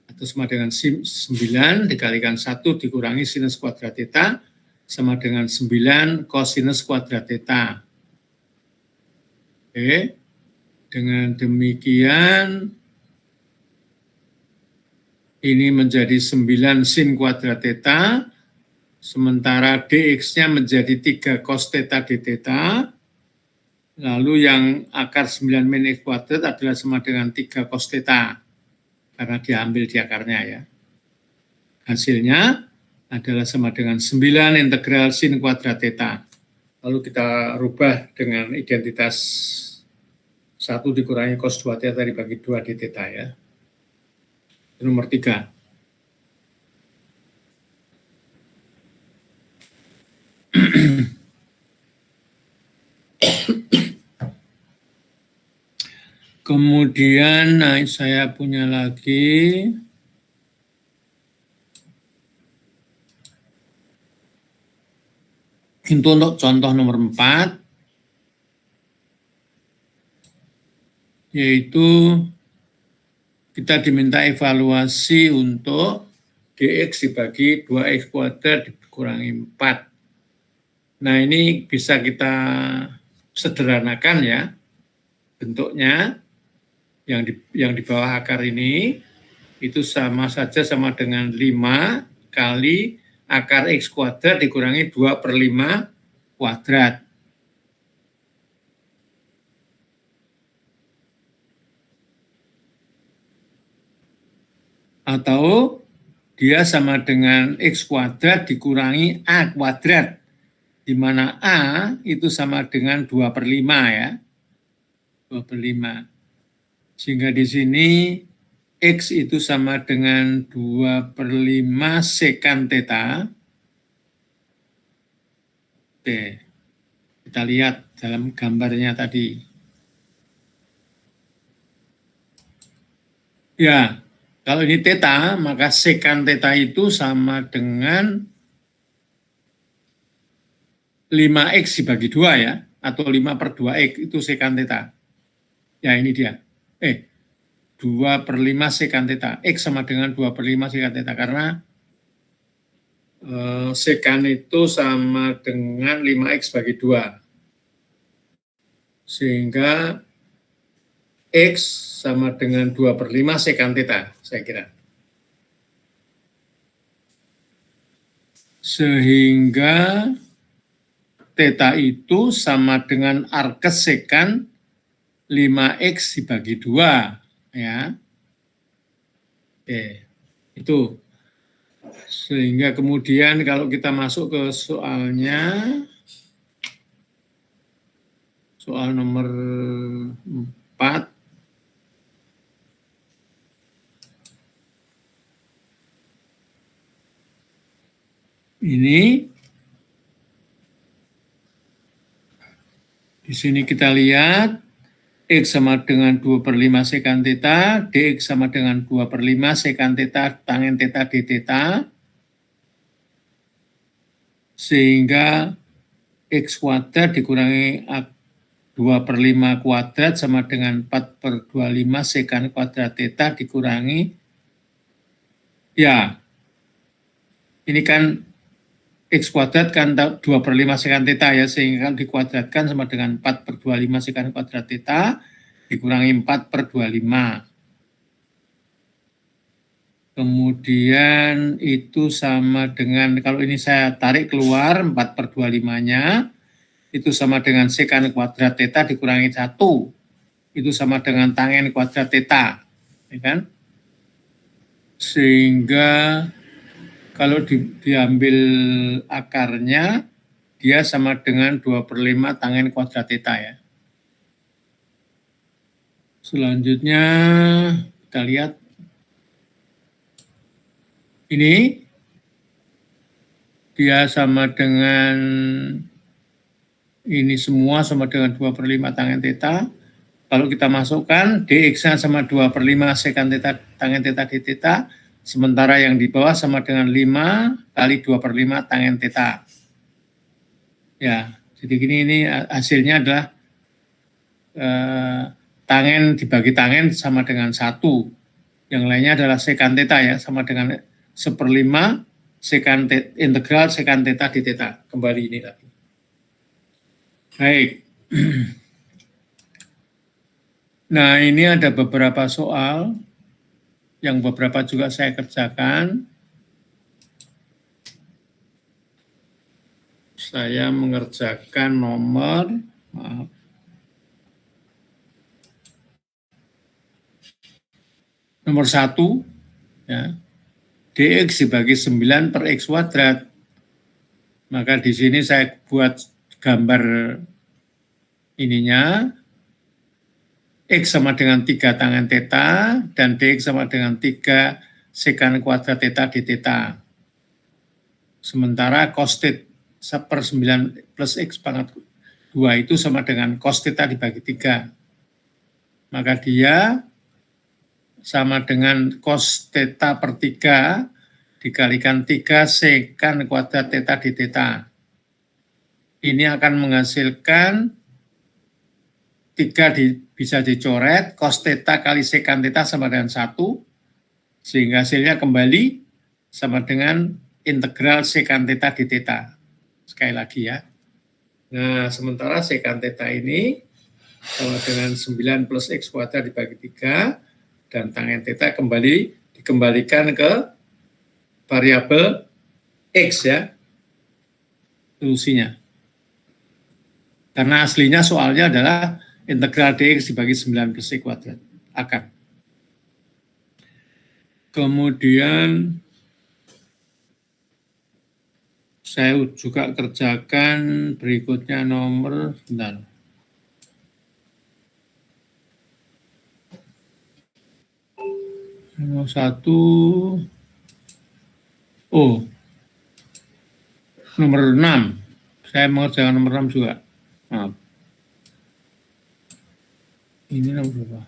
Atau sama dengan 9 dikalikan 1 dikurangi sinus kuadrat theta, sama dengan 9 cosinus kuadrat theta. Oke, dengan demikian, ini menjadi 9 sin kuadrat theta, sementara dx-nya menjadi 3 cos theta d theta, lalu yang akar 9 min X kuadrat adalah sama dengan 3 cos theta, karena diambil di akarnya ya. Hasilnya adalah sama dengan 9 integral sin kuadrat theta. Lalu kita rubah dengan identitas 1 dikurangi cos 2 theta dibagi 2 d theta ya. Nomor 3. Kemudian saya punya lagi untuk contoh nomor 4, yaitu kita diminta evaluasi untuk dx dibagi 2x kuadrat dikurangi 4. Nah, ini bisa kita sederhanakan ya bentuknya. Yang di bawah akar ini itu sama dengan 5 kali akar X kuadrat dikurangi 2/5 kuadrat. Atau dia sama dengan X kuadrat dikurangi A kuadrat, di mana A itu sama dengan 2/5 ya. 2/5. Sehingga di sini X itu sama dengan 2/5 sekan theta. Oke, kita lihat dalam gambarnya tadi. Ya, kalau ini theta, maka sekan theta itu sama dengan 5X dibagi 2 ya, atau 5/2X itu sekan theta. Ya, ini dia. 2/5 sekan theta. X sama dengan 2/5 sekan theta, karena sekan itu sama dengan 5X bagi 2. Sehingga X sama dengan 2/5 sekan theta, saya kira. Sehingga theta itu sama dengan arkes sekan 5X dibagi 2. Ya. Itu. Sehingga kemudian kalau kita masuk ke soalnya, soal nomor 4. Ini di sini kita lihat X sama dengan 2/5 sekan theta, dx sama dengan 2/5 sekan theta tangen theta d theta, sehingga X kuadrat dikurangi 2/5 kuadrat sama dengan 4/25 sekan kuadrat theta dikurangi, ya, ini kan X kuadrat kan 2/5 sekan theta ya, sehingga dikuadratkan sama dengan 4/25 sekan kuadrat theta dikurangi 4/25. Kemudian itu sama dengan, kalau ini saya tarik keluar 4/25-nya, itu sama dengan sekan kuadrat theta dikurangi 1. Itu sama dengan tangen kuadrat theta. Ya kan? Sehingga kalau diambil akarnya, dia sama dengan 2/5 tangen kuadrat theta ya. Selanjutnya kita lihat. Ini dia sama dengan, ini semua sama dengan 2/5 tangen theta. Kalau kita masukkan, dx-nya sama 2/5 sekan theta tangen theta d theta, sementara yang di bawah sama dengan 5 kali 2/5 tangen theta. Ya, jadi gini, ini hasilnya adalah tangen dibagi tangen sama dengan 1. Yang lainnya adalah sekan theta ya, sama dengan 1/5 sekan integral sekan theta d theta. Kembali ini lagi. Baik. Nah, ini ada beberapa soal yang beberapa juga saya kerjakan. Saya mengerjakan nomor 1 ya. Dx dibagi 9 per X kuadrat. Maka di sini saya buat gambar ininya. X sama dengan 3 tangen theta, dan dx sama dengan 3 sekan kuadrat theta d theta. Sementara cos theta per 9 plus X pangkat 2 itu sama dengan cos theta dibagi 3. Maka dia sama dengan cos theta per 3 dikalikan 3 sekan kuadrat theta d theta. Ini akan menghasilkan 3 bisa dicoret, cos theta kali sekan theta sama dengan 1, sehingga hasilnya kembali sama dengan integral sekan theta d theta. Sekali lagi ya. Nah, sementara sekant theta ini sama dengan 9 plus X kuadrat dibagi 3, dan tangen theta dikembalikan ke variabel X ya, solusinya. Karena aslinya soalnya adalah integral dx dibagi 9 plus X kuadrat, akar. Kemudian saya juga kerjakan berikutnya nomor, bentar. Nomor 1, nomor 6. Saya mengerjakan nomor 6 juga. Maaf. Ini nomor berapa?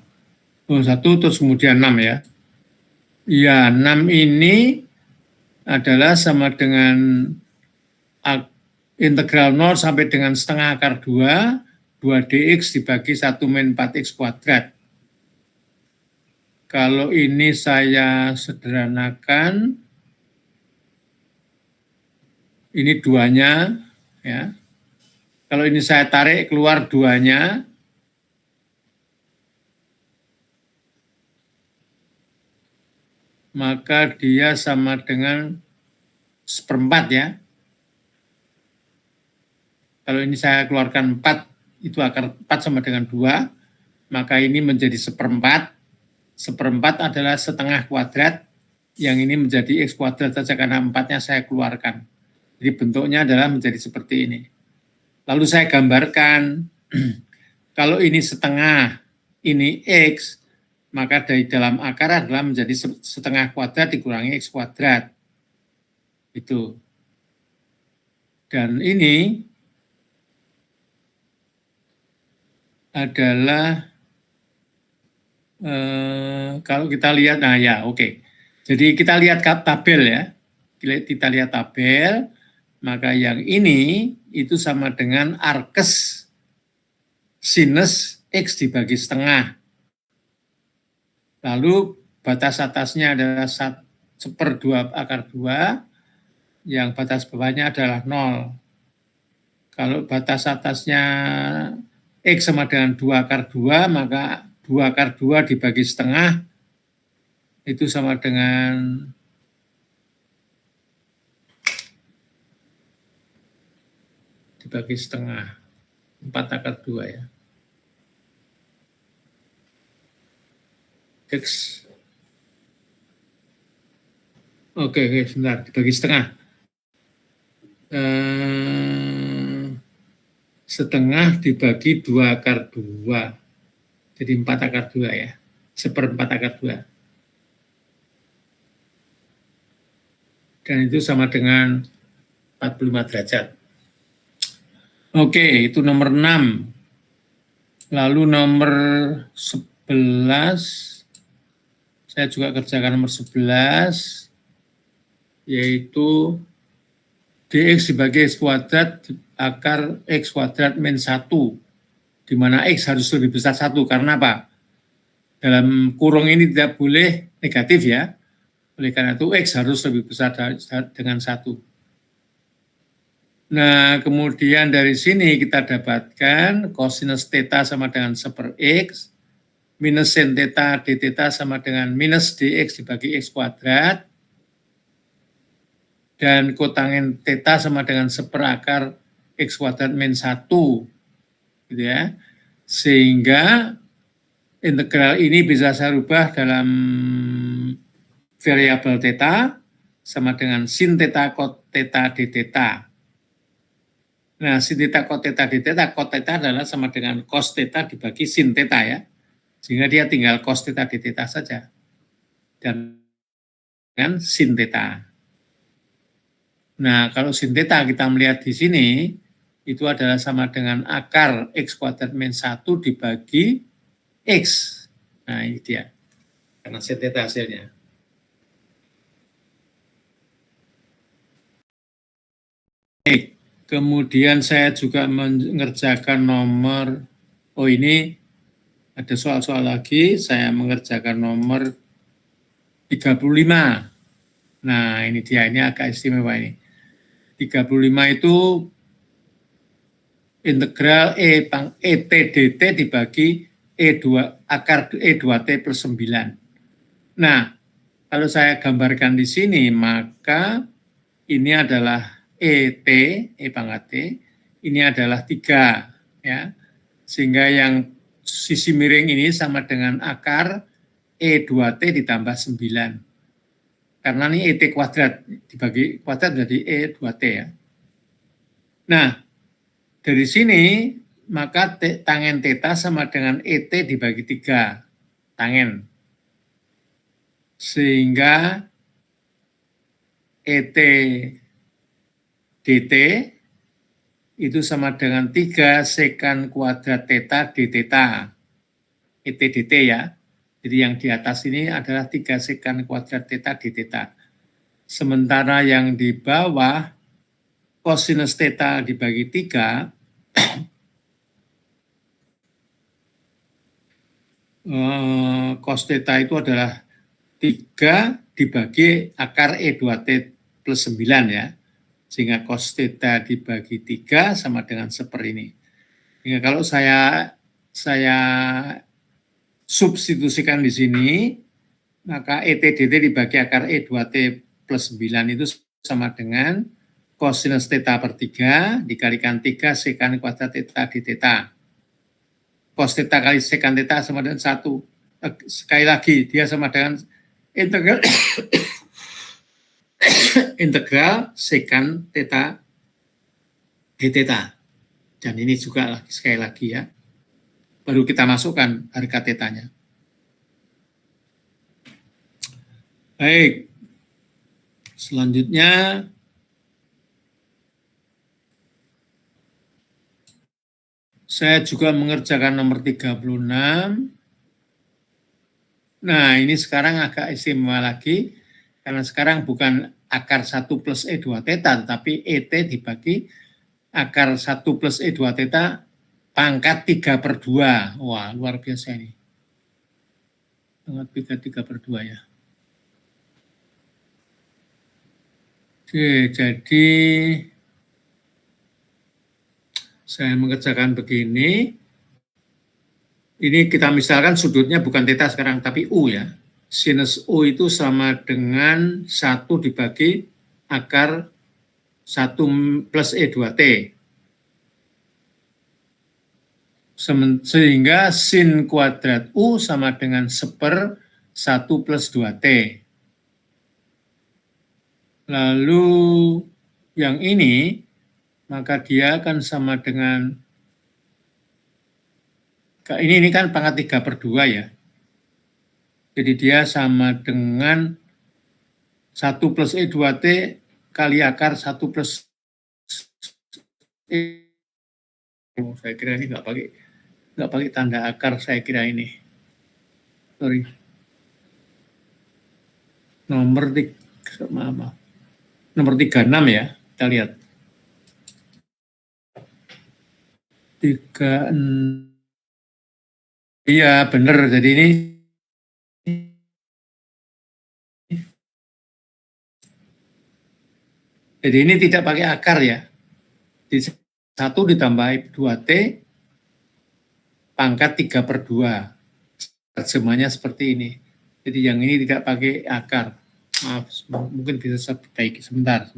1 terus kemudian 6 ya. Ya, 6 ini adalah sama dengan integral 0 sampai dengan setengah akar 2 dx dibagi 1 min 4x kuadrat. Kalau ini saya sederhanakan, ini 2-nya, ya. Kalau ini saya tarik keluar 2-nya, maka dia sama dengan 1/4 ya. Kalau ini saya keluarkan 4, itu akar 4 sama dengan 2, maka ini menjadi 1/4. 1/4 adalah setengah kuadrat, yang ini menjadi X kuadrat saja karena 4-nya saya keluarkan. Jadi bentuknya adalah menjadi seperti ini. Lalu saya gambarkan, kalau ini setengah, ini X, maka dari dalam akar adalah menjadi setengah kuadrat dikurangi X kuadrat. Itu. Dan ini adalah kalau kita lihat, nah ya oke. Jadi kita lihat tabel ya, kita lihat tabel, maka yang ini itu sama dengan arkes sinus X dibagi setengah. Lalu batas atasnya adalah 1/2 akar 2, yang batas bawahnya adalah 0. Kalau batas atasnya X sama dengan 2 akar 2, maka 2 akar 2 dibagi setengah, itu sama dengan 4 akar 2 ya. X. Oke, sebentar, dibagi setengah. Setengah dibagi 2 akar 2. Jadi 4 akar 2 ya. 1/4 akar 2. Dan itu sama dengan 45 derajat. Oke, itu nomor 6. Lalu nomor 11, saya juga kerjakan nomor 11, yaitu dx dibagi X kuadrat akar X kuadrat min 1, di mana X harus lebih besar 1, karena apa? Dalam kurung ini tidak boleh negatif ya, oleh karena itu X harus lebih besar dengan 1. Nah, kemudian dari sini kita dapatkan cosinus theta sama dengan 1/X, minus sin theta d theta sama dengan minus dx dibagi X kuadrat, dan kotangen theta sama dengan 1/, X kuadrat min 1, gitu ya. Sehingga integral ini bisa saya rubah dalam variabel theta sama dengan sin theta cot theta d theta. Nah, sin theta cot theta d theta, cot theta adalah sama dengan cos theta dibagi sin theta ya. Sehingga dia tinggal cos theta d theta saja. Dan dengan sin theta. Nah, kalau sin theta kita melihat di sini, itu adalah sama dengan akar X kuadrat min 1 dibagi X. Nah, ini dia. Karena sin theta hasilnya. Oke. Kemudian saya juga mengerjakan nomor, ini ada soal-soal lagi, saya mengerjakan nomor 35. Nah, ini dia, ini agak istimewa ini. 35 itu integral ET dt dibagi akar E2T plus 9. Nah, kalau saya gambarkan di sini, maka ini adalah ET, E pangkat T, ini adalah 3, ya. Sehingga yang sisi miring ini sama dengan akar E2T ditambah 9. Karena ini ET kuadrat, dibagi kuadrat jadi E2T, ya. Nah, dari sini, maka tangen theta sama dengan ET dibagi 3, tangen. Sehingga ET dt itu sama dengan 3 sekan kuadrat theta d theta. ET dt ya. Jadi yang di atas ini adalah 3 sekan kuadrat theta d theta. Sementara yang di bawah kosinus theta dibagi 3 cos theta itu adalah 3 dibagi akar E2T plus 9 ya. Sehingga cos theta dibagi 3 sama dengan ini. Sehingga kalau saya substitusikan di sini, maka ET dt dibagi akar E2T plus 9 itu sama dengan kosinus theta per 3 dikalikan 3 sekan kuadrat theta di theta. Cos theta kali sekan theta sama dengan 1. Sekali lagi, dia sama dengan integral integral sekan theta d theta. Dan ini juga sekali lagi ya. Baru kita masukkan harga tetanya. Baik. Selanjutnya saya juga mengerjakan nomor 36. Nah, ini sekarang agak istimewa lagi, karena sekarang bukan akar 1 plus E2 theta, tetapi ET dibagi akar 1 plus E2 theta pangkat 3/2. Wah, luar biasa ini. Pangkat 3/2 ya. Oke, jadi saya mengerjakan begini. Ini kita misalkan sudutnya bukan theta sekarang, tapi U ya. Sinus U itu sama dengan 1 dibagi akar 1 plus E2T. Sehingga sin kuadrat U sama dengan 1/1 plus 2T. Lalu yang ini, maka dia akan sama dengan, ini kan pangkat 3/2 ya. Jadi dia sama dengan 1 plus E2T kali akar 1 plus E. Saya kira ini nggak pakai tanda akar, saya kira ini. Sorry. Nomor 36 ya, kita lihat. 36. Iya, benar. Jadi ini tidak pakai akar ya. Di 1 ditambah 2T pangkat 3/2. Terjemahnya seperti ini. Jadi yang ini tidak pakai akar. Maaf, mungkin bisa saya perbaiki. Sebentar.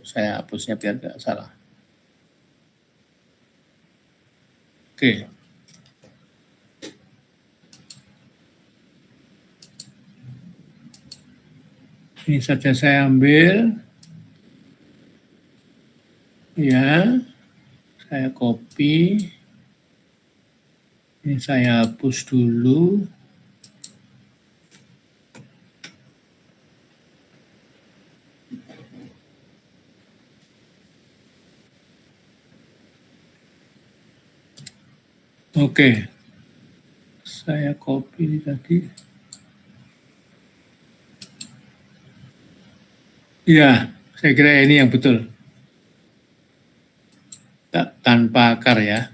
Saya hapusnya biar tidak salah. Oke. Ini saja saya ambil. Ya. Saya copy. Ini saya hapus dulu. Oke. Saya copy ini tadi. Iya, saya kira ini yang betul. Tanpa akar ya.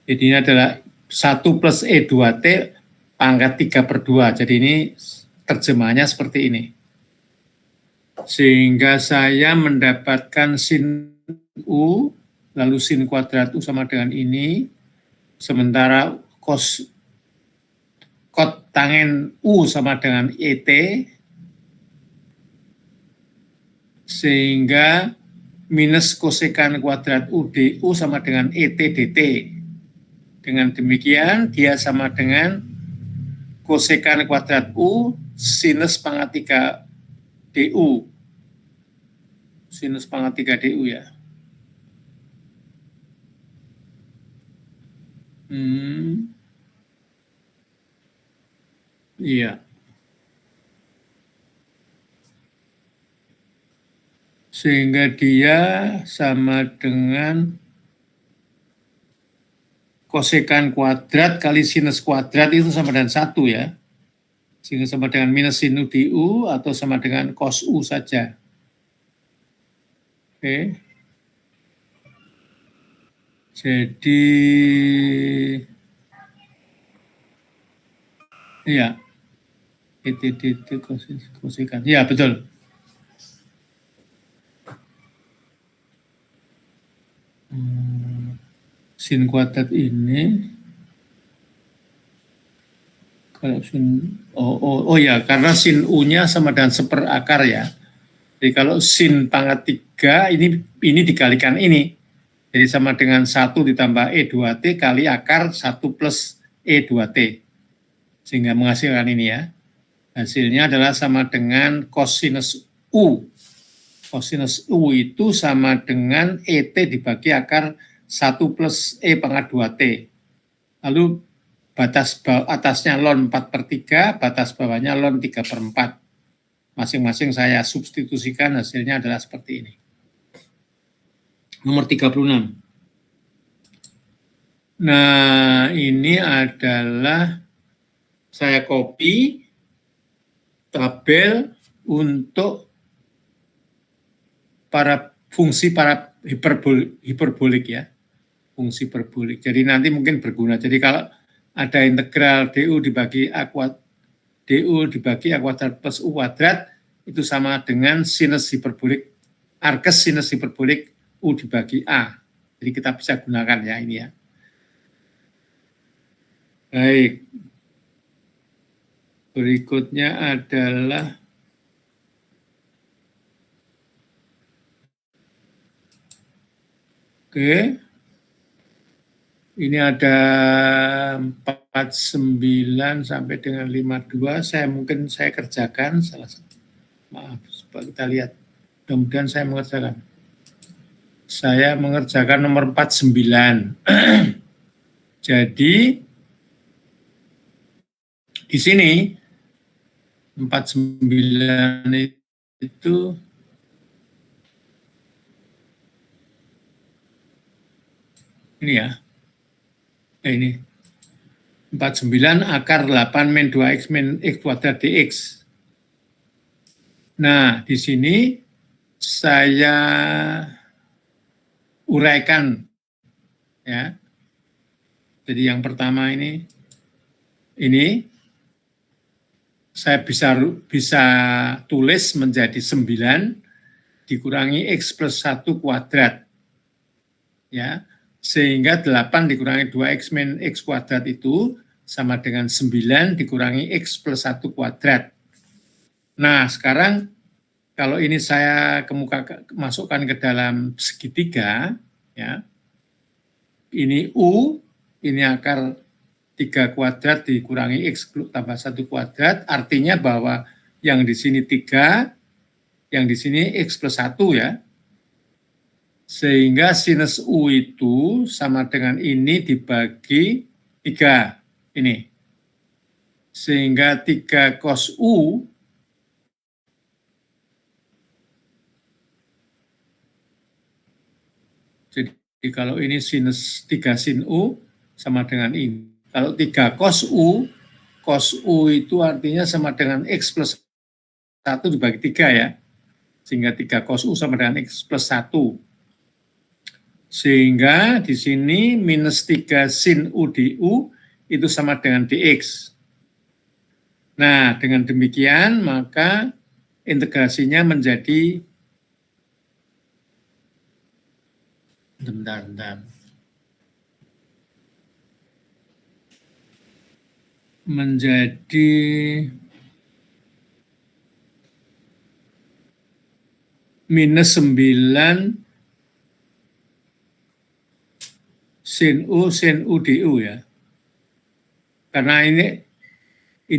Jadi ini adalah 1 plus E2T pangkat 3/2. Jadi ini terjemahnya seperti ini. Sehingga saya mendapatkan sin U, lalu sin kuadrat U sama dengan ini, sementara cos kot tangen U sama dengan ET, sehingga minus kosekan kuadrat U DU sama dengan ET DT. Dengan demikian, dia sama dengan kosekan kuadrat U sinus pangkat 3 DU. Sinus pangkat 3 DU ya. Iya. Sehingga dia sama dengan kosekan kuadrat kali sinus kuadrat itu sama dengan 1 ya. Sehingga sama dengan minus sin U DU atau sama dengan cos U saja. Oke. Jadi iya. Itu kosekan. Ya, betul. Sin kuadrat ini kalau sin ya, karena sin U-nya sama dengan seperakar ya. Jadi kalau sin pangkat 3 ini dikalikan ini. Jadi sama dengan 1 ditambah E2T kali akar 1 plus E2T. Sehingga menghasilkan ini ya. Hasilnya adalah sama dengan cosinus U. Cosinus U itu sama dengan ET dibagi akar 1 plus E pangkat 2T. Lalu batas atasnya ln 4/3, batas bawahnya ln 3/4. Masing-masing saya substitusikan, hasilnya adalah seperti ini. Nomor 36. Nah, ini adalah saya copy tabel untuk fungsi para hiperbolik ya. Fungsi hiperbolik. Jadi nanti mungkin berguna. Jadi kalau ada integral DU dibagi A kuadrat plus U kuadrat, itu sama dengan sinus hiperbolik, arkes sinus hiperbolik U dibagi A. Jadi kita bisa gunakan ya ini ya. Baik. Berikutnya adalah ini ada 49 sampai dengan 52. Saya kerjakan salah satu. Maaf, coba kita lihat. Mudah-mudahan saya mengerjakan. Saya mengerjakan nomor 49. Jadi di sini 49 itu ini ya. Ini 49 akar 8 min 2x min x kuadrat dx. Nah, di sini saya uraikan ya. Jadi yang pertama ini saya bisa tulis menjadi 9 dikurangi x plus 1 kuadrat. Ya. Sehingga 8 dikurangi 2x min x kuadrat itu sama dengan 9 dikurangi x plus 1 kuadrat. Nah, sekarang kalau ini saya masukkan ke dalam segitiga, ya, ini U, ini akar 3 kuadrat dikurangi x tambah 1 kuadrat, artinya bahwa yang di sini 3, yang di sini x plus 1 ya. Sehingga sinus U itu sama dengan ini dibagi 3, ini. Sehingga 3 cos U jadi kalau ini sinus 3 sin U sama dengan ini. Kalau 3 cos U itu artinya sama dengan X plus 1 dibagi 3 ya. Sehingga 3 cos U sama dengan X plus 1. Sehingga di sini minus 3 sin U DU itu sama dengan DX. Nah, dengan demikian maka integrasinya menjadi bentar. Menjadi minus 9 sin U DU ya. Karena ini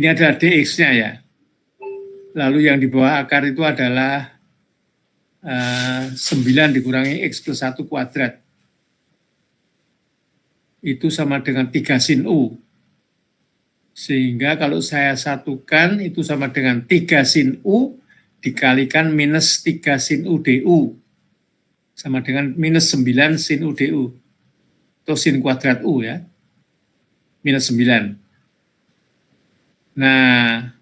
adalah dx-nya ya. Lalu yang di bawah akar itu adalah 9 dikurangi x plus 1 kuadrat. Itu sama dengan 3 sin U. Sehingga kalau saya satukan itu sama dengan 3 sin U dikalikan minus 3 sin U DU. Sama dengan minus 9 sin U DU. Atau sin kuadrat U ya. Minus 9. Nah,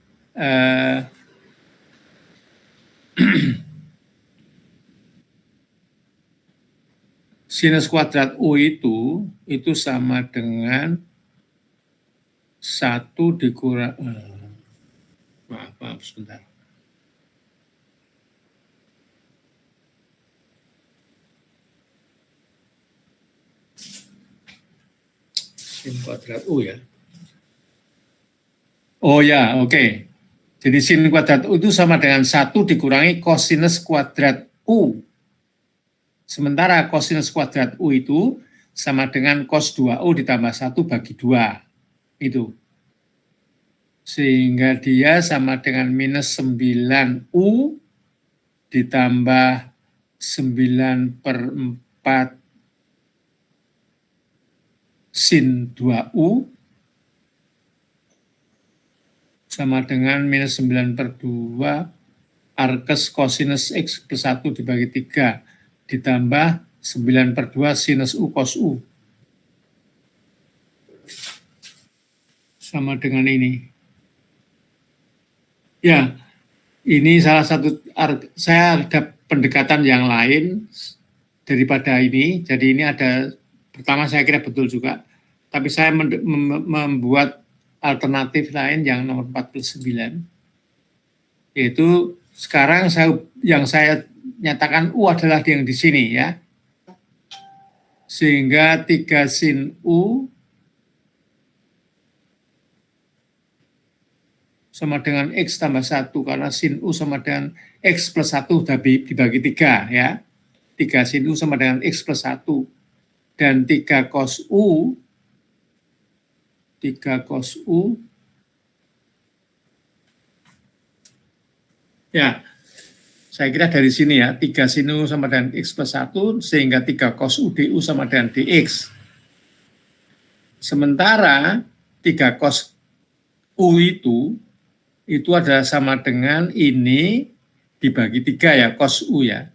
sinus kuadrat U itu sama dengan 1 dikurang, maaf sebentar. Sin kuadrat U ya. Oh ya, oke. Jadi sin kuadrat U itu sama dengan 1 dikurangi kosinus kuadrat U. Sementara kosinus kuadrat U itu sama dengan cos 2U ditambah 1 bagi 2. Itu. Sehingga dia sama dengan minus 9U ditambah 9/4 sin 2U sama dengan minus 9/2 arkes kosinus X plus 1 dibagi 3 ditambah 9/2 sinus U cos U. Sama dengan ini. Ya, ini salah satu, saya ada pendekatan yang lain daripada ini. Jadi ini ada, pertama saya kira betul juga, tapi saya membuat alternatif lain yang nomor 49, yaitu sekarang yang saya nyatakan U adalah yang di sini ya. Sehingga 3 sin U sama dengan X tambah 1, karena sin U sama dengan X plus 1 sudah dibagi 3 ya. 3 sin U sama dengan X plus 1. Dan 3 cos U ya, saya kira dari sini ya, 3 sin U sama dengan X plus 1, sehingga 3 cos U DU sama dengan DX. Sementara 3 cos U itu adalah sama dengan ini dibagi 3 ya, cos U ya.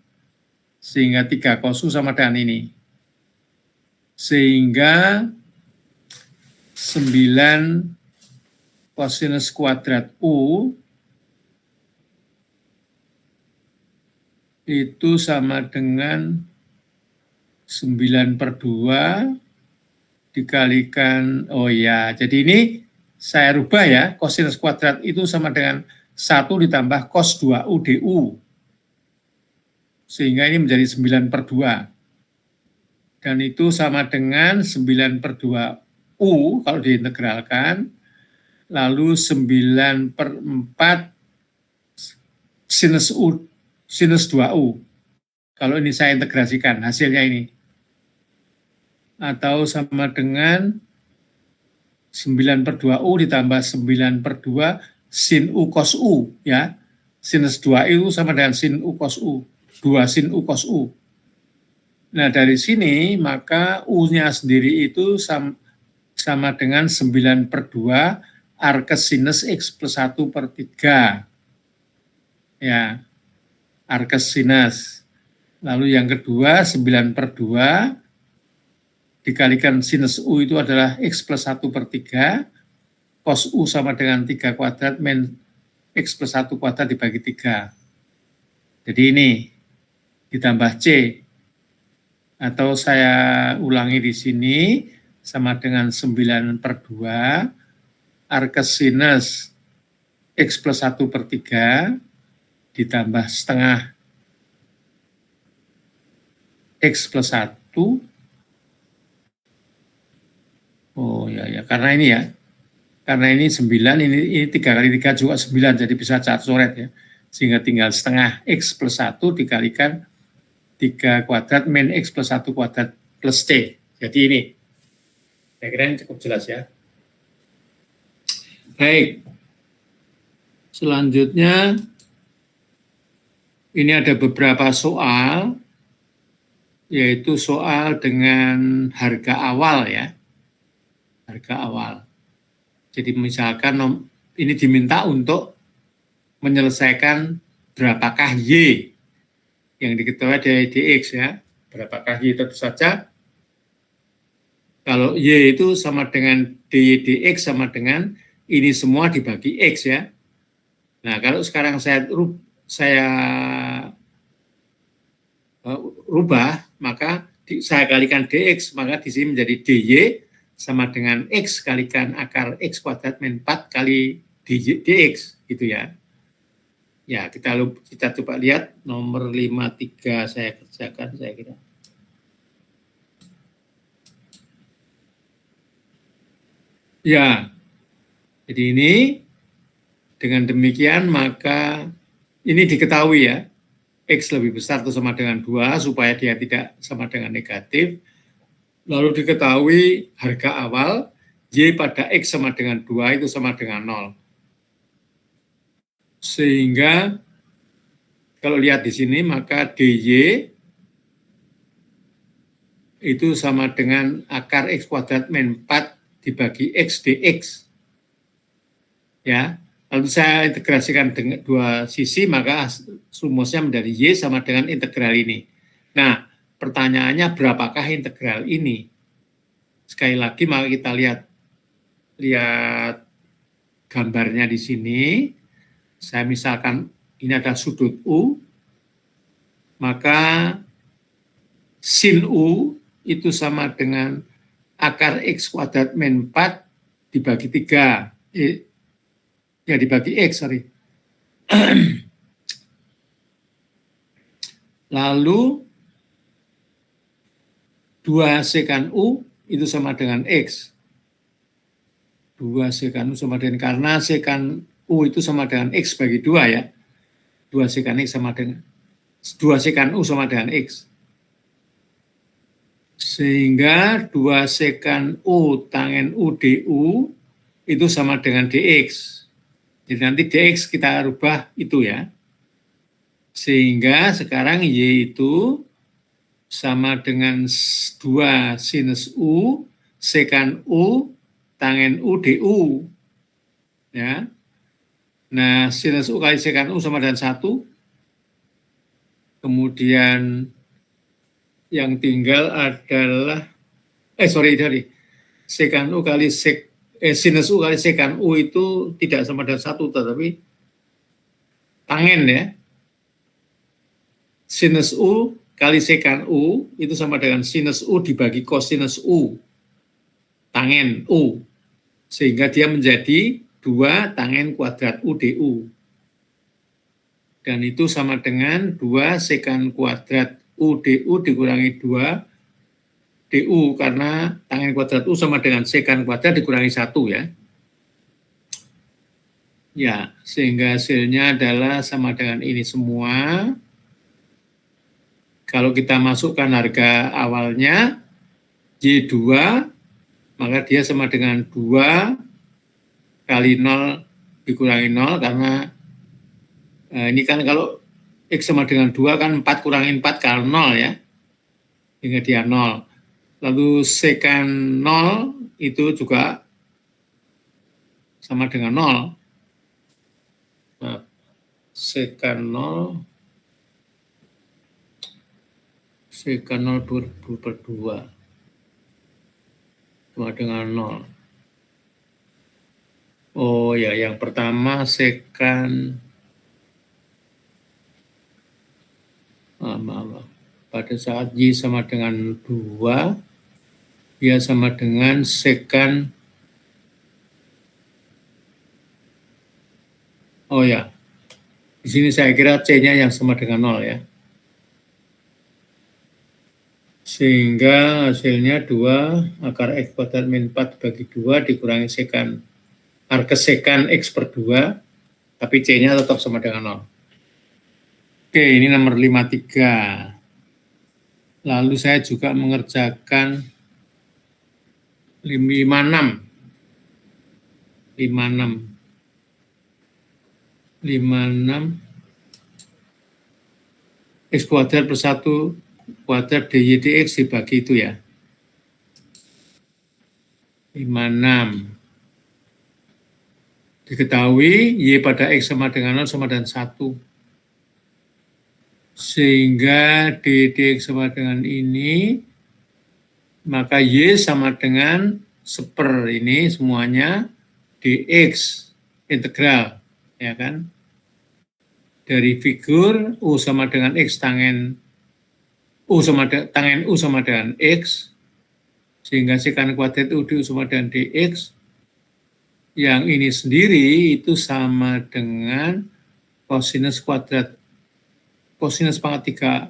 Sehingga 3 cos U sama dengan ini. Sehingga 9 kosinus kuadrat U itu sama dengan 9/2 dikalikan, oh ya, jadi ini saya rubah ya, kosinus kuadrat itu sama dengan 1 ditambah cos 2U DU. Sehingga ini menjadi 9/2. Dan itu sama dengan 9/2U kalau diintegralkan, lalu 9/4 sinus 2U. Kalau ini saya integrasikan, hasilnya ini. Atau sama dengan 9/2U ditambah 9/2 sin U cos U ya. Sinus 2U sama dengan sin U cos U. 2 sin U cos U. Nah, dari sini maka U-nya sendiri itu sama dengan 9/2 arkes sinus X plus 1/3. Ya, arkes sinus. Lalu yang kedua 9/2 dikalikan sinus U itu adalah X plus 1/3, cos U sama dengan 3 kuadrat min X plus 1 kuadrat dibagi 3. Jadi ini ditambah C. Atau saya ulangi di sini, sama dengan 9/2 arkes sinus X plus 1/3 ditambah setengah X plus 1. Oh ya, karena ini ya. Karena ini 9, ini 3 kali 3 juga 9, jadi bisa coret ya. Sehingga tinggal setengah X plus 1 dikalikan 3 kuadrat min X plus 1 kuadrat plus T. Jadi ini. Saya kira ini cukup jelas ya. Baik. Selanjutnya, ini ada beberapa soal, yaitu soal dengan harga awal ya. Harga awal. Jadi misalkan ini diminta untuk menyelesaikan berapakah Y yang diketahui dari DX ya. Berapakah Y tentu saja. Kalau Y itu sama dengan DY DX sama dengan ini semua dibagi X ya. Nah kalau sekarang saya rubah, maka saya kalikan DX, maka di sini menjadi DY sama dengan X kalikan akar X kuadrat min 4 kali DX, gitu ya. Ya, kita coba lihat nomor 53 saya kerjakan, saya kira. Ya, jadi ini dengan demikian maka ini diketahui ya, X lebih besar atau sama dengan 2 supaya dia tidak sama dengan negatif. Lalu diketahui harga awal Y pada X sama dengan 2 itu sama dengan 0. Sehingga kalau lihat di sini maka DY itu sama dengan akar X kuadrat min 4 dibagi X dX. Ya, lalu saya integrasikan dengan dua sisi maka rumusnya menjadi Y sama dengan integral ini. Nah, pertanyaannya berapakah integral ini? Sekali lagi maka kita lihat gambarnya di sini. Saya misalkan ini ada sudut U, maka sin U itu sama dengan akar X kuadrat min 4 dibagi 3. Ya, dibagi X, sorry. Lalu 2 sekan U itu sama dengan X. 2 sekan U sama dengan, karena sekan U itu sama dengan X bagi 2 ya. 2 sekan X sama dengan 2 sekan U sama dengan X. Sehingga 2 sekan U tangen U DU itu sama dengan DX. Jadi nanti DX kita rubah itu ya. Sehingga sekarang Y itu sama dengan 2 sinus U sekan U tangen U DU. Ya. Nah, sinus U kali sekan U sama dengan 1. Kemudian yang tinggal adalah sekan U kali sinus U kali sekan U itu tidak sama dengan 1, tetapi tangen ya. Sinus U kali sekan U itu sama dengan sinus U dibagi kosinus U tangen U. Sehingga dia menjadi 2 tangen kuadrat U DU. Dan itu sama dengan 2 sekan kuadrat U DU dikurangi 2 DU, karena tangen kuadrat U sama dengan sekan kuadrat dikurangi 1 ya. Ya, sehingga hasilnya adalah sama dengan ini semua. Kalau kita masukkan harga awalnya Y2, maka dia sama dengan 2 kali 0 dikurangi 0, karena ini kan kalau X sama dengan 2 kan 4 kurangi 4 kali 0 ya, sehingga dia 0. Lalu sekan 0 itu juga sama dengan 0. Nah, sekan 0 per 2 sama dengan 0. Oh ya, yang pertama sekan pada saat Y sama dengan 2, dia sama dengan sekan, oh ya, Di sini saya kira C-nya yang sama dengan 0 ya. Sehingga hasilnya 2 akar X kuadrat min 4 bagi 2 dikurangi sekan arkes sekan X per 2, tapi C-nya tetap sama dengan 0. Oke, ini nomor 53. Lalu saya juga mengerjakan 56. 56 X kuadrat per 1 kuadrat dy dx dibagi itu ya. 56. Diketahui y pada x sama dengan 0 sama dengan 1. Sehingga d dx sama dengan ini, maka y sama dengan seper ini semuanya dx integral, ya kan? Dari figur U sama dengan X tangen U sama dengan X, sehingga sekan kuadrat U di U sama dengan dx, yang ini sendiri itu sama dengan kosinus kuadrat, kosinus pangkat 3.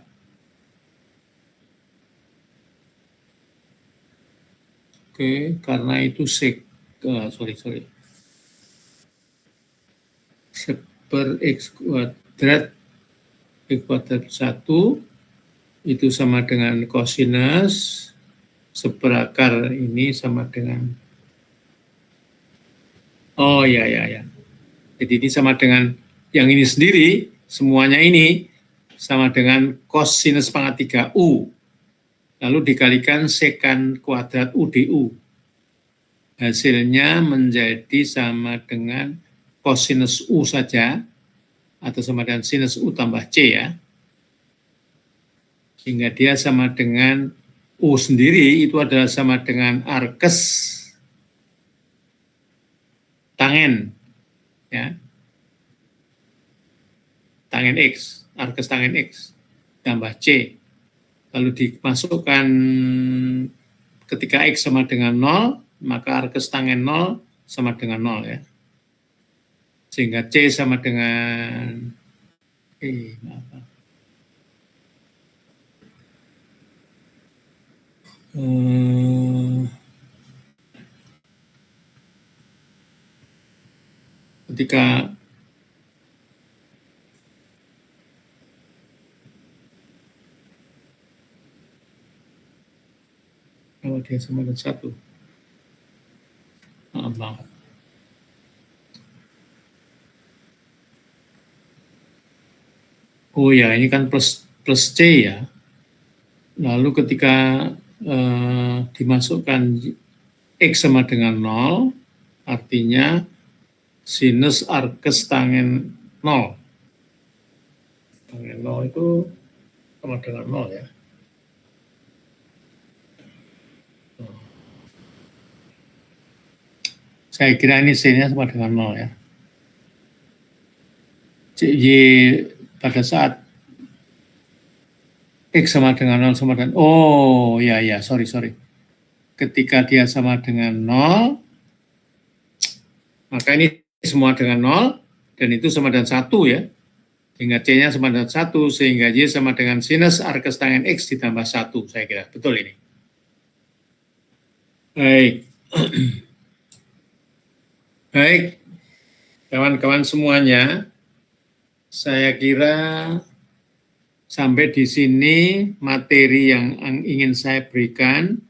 Oke, karena itu seper X kuadrat 1 itu sama dengan kosinus seperakar ini sama dengan, oh ya. Jadi ini sama dengan yang ini sendiri, semuanya ini sama dengan kosinus pangkat 3 U. Lalu dikalikan sekan kuadrat U du. Hasilnya menjadi sama dengan kosinus U saja, atau sama dengan sinus U tambah C ya. Sehingga dia sama dengan U sendiri itu adalah sama dengan arkes tangen ya. Tangen X, arkes tangen X tambah C. Lalu dimasukkan ketika X sama dengan 0, maka arkes tangen 0 sama dengan 0 ya. Sehingga C sama dengan ketika kalau dia sama dengan 1. Maaf. Oh ya, ini kan plus C ya. Lalu ketika dimasukkan X sama dengan 0, artinya sinus arkes tangen 0. Tangen 0 itu sama dengan 0 ya. Saya kira ini C-nya sama dengan 0 ya. Y pada saat X sama dengan 0 sama dengan, oh ya, sorry. Ketika dia sama dengan 0, maka ini semua dengan 0, dan itu sama dengan 1 ya. Sehingga C-nya sama dengan 1, sehingga Y sama dengan sinus arkes tangen X ditambah 1, saya kira. Betul ini. Baik, kawan-kawan semuanya, saya kira sampai di sini materi yang ingin saya berikan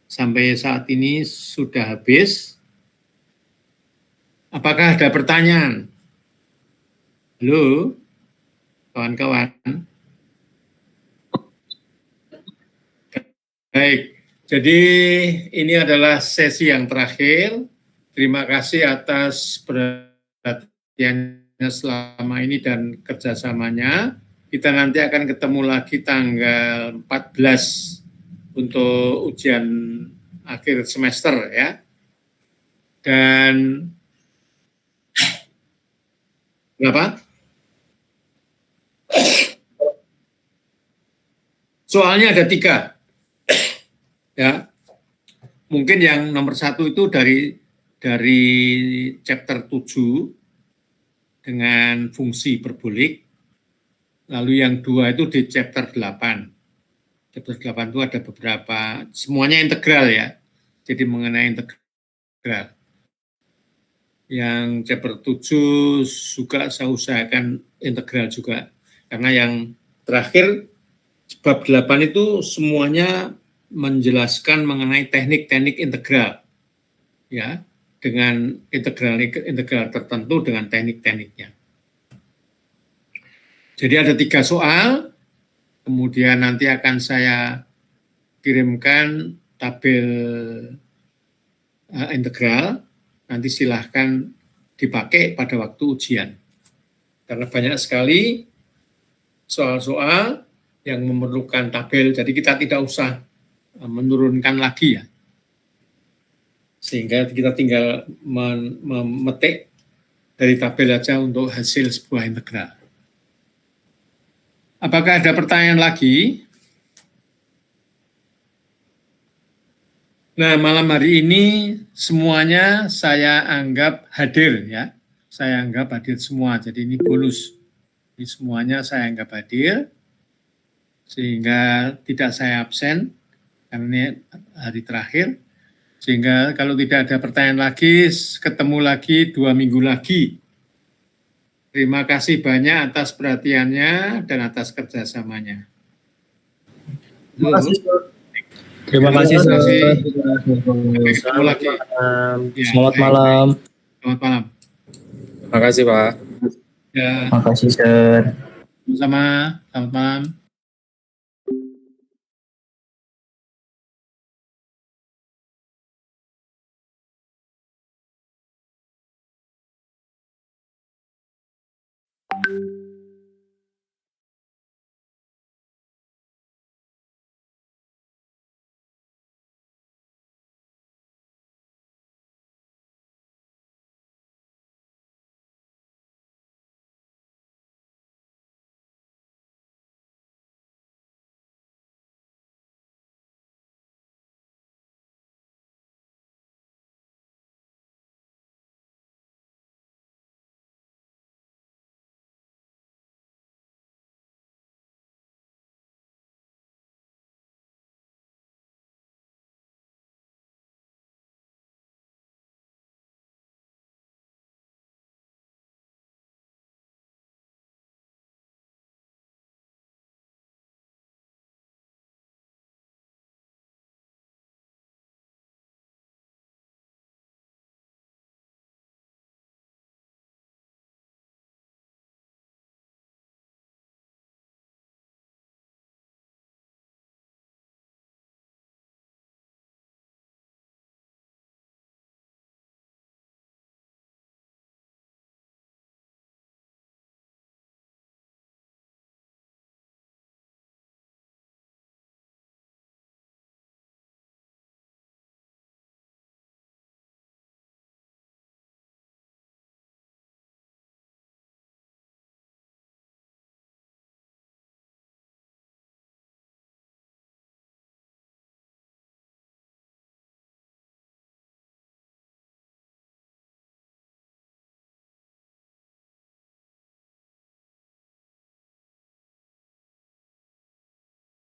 sampai saat ini sudah habis. Apakah ada pertanyaan? Halo, kawan-kawan. Baik, jadi ini adalah sesi yang terakhir. Terima kasih atas perhatiannya selama ini dan kerjasamanya. Kita nanti akan ketemu lagi tanggal 14 untuk ujian akhir semester ya. Dan berapa? Soalnya ada 3. Ya. Mungkin yang nomor 1 itu dari chapter 7, dengan fungsi hiperbolik. Lalu yang 2 itu di chapter 8. Chapter 8 itu ada beberapa, semuanya integral ya. Jadi mengenai integral. Yang chapter 7 juga saya usahakan integral juga. Karena yang terakhir, bab 8 itu semuanya menjelaskan mengenai teknik-teknik integral. Ya, dengan integral tertentu dengan teknik-tekniknya. Jadi ada 3 soal, kemudian nanti akan saya kirimkan tabel integral, nanti silahkan dipakai pada waktu ujian. Karena banyak sekali soal-soal yang memerlukan tabel, jadi kita tidak usah menurunkan lagi ya. Sehingga kita tinggal memetik dari tabel aja untuk hasil sebuah integral. Apakah ada pertanyaan lagi? Nah, malam hari ini semuanya saya anggap hadir ya. Saya anggap hadir semua, jadi ini bonus. Ini semuanya saya anggap hadir, sehingga tidak saya absen, karena ini hari terakhir. Sehingga kalau tidak ada pertanyaan lagi, ketemu lagi 2 minggu lagi. Terima kasih banyak atas perhatiannya dan atas kerjasamanya. Terima kasih, Sir. Terima kasih, Sir. Sampai ketemu lagi. Ya, Selamat malam. Selamat malam. Terima kasih, Pak. Ya, Terima kasih, Sir. sama-sama. Selamat malam.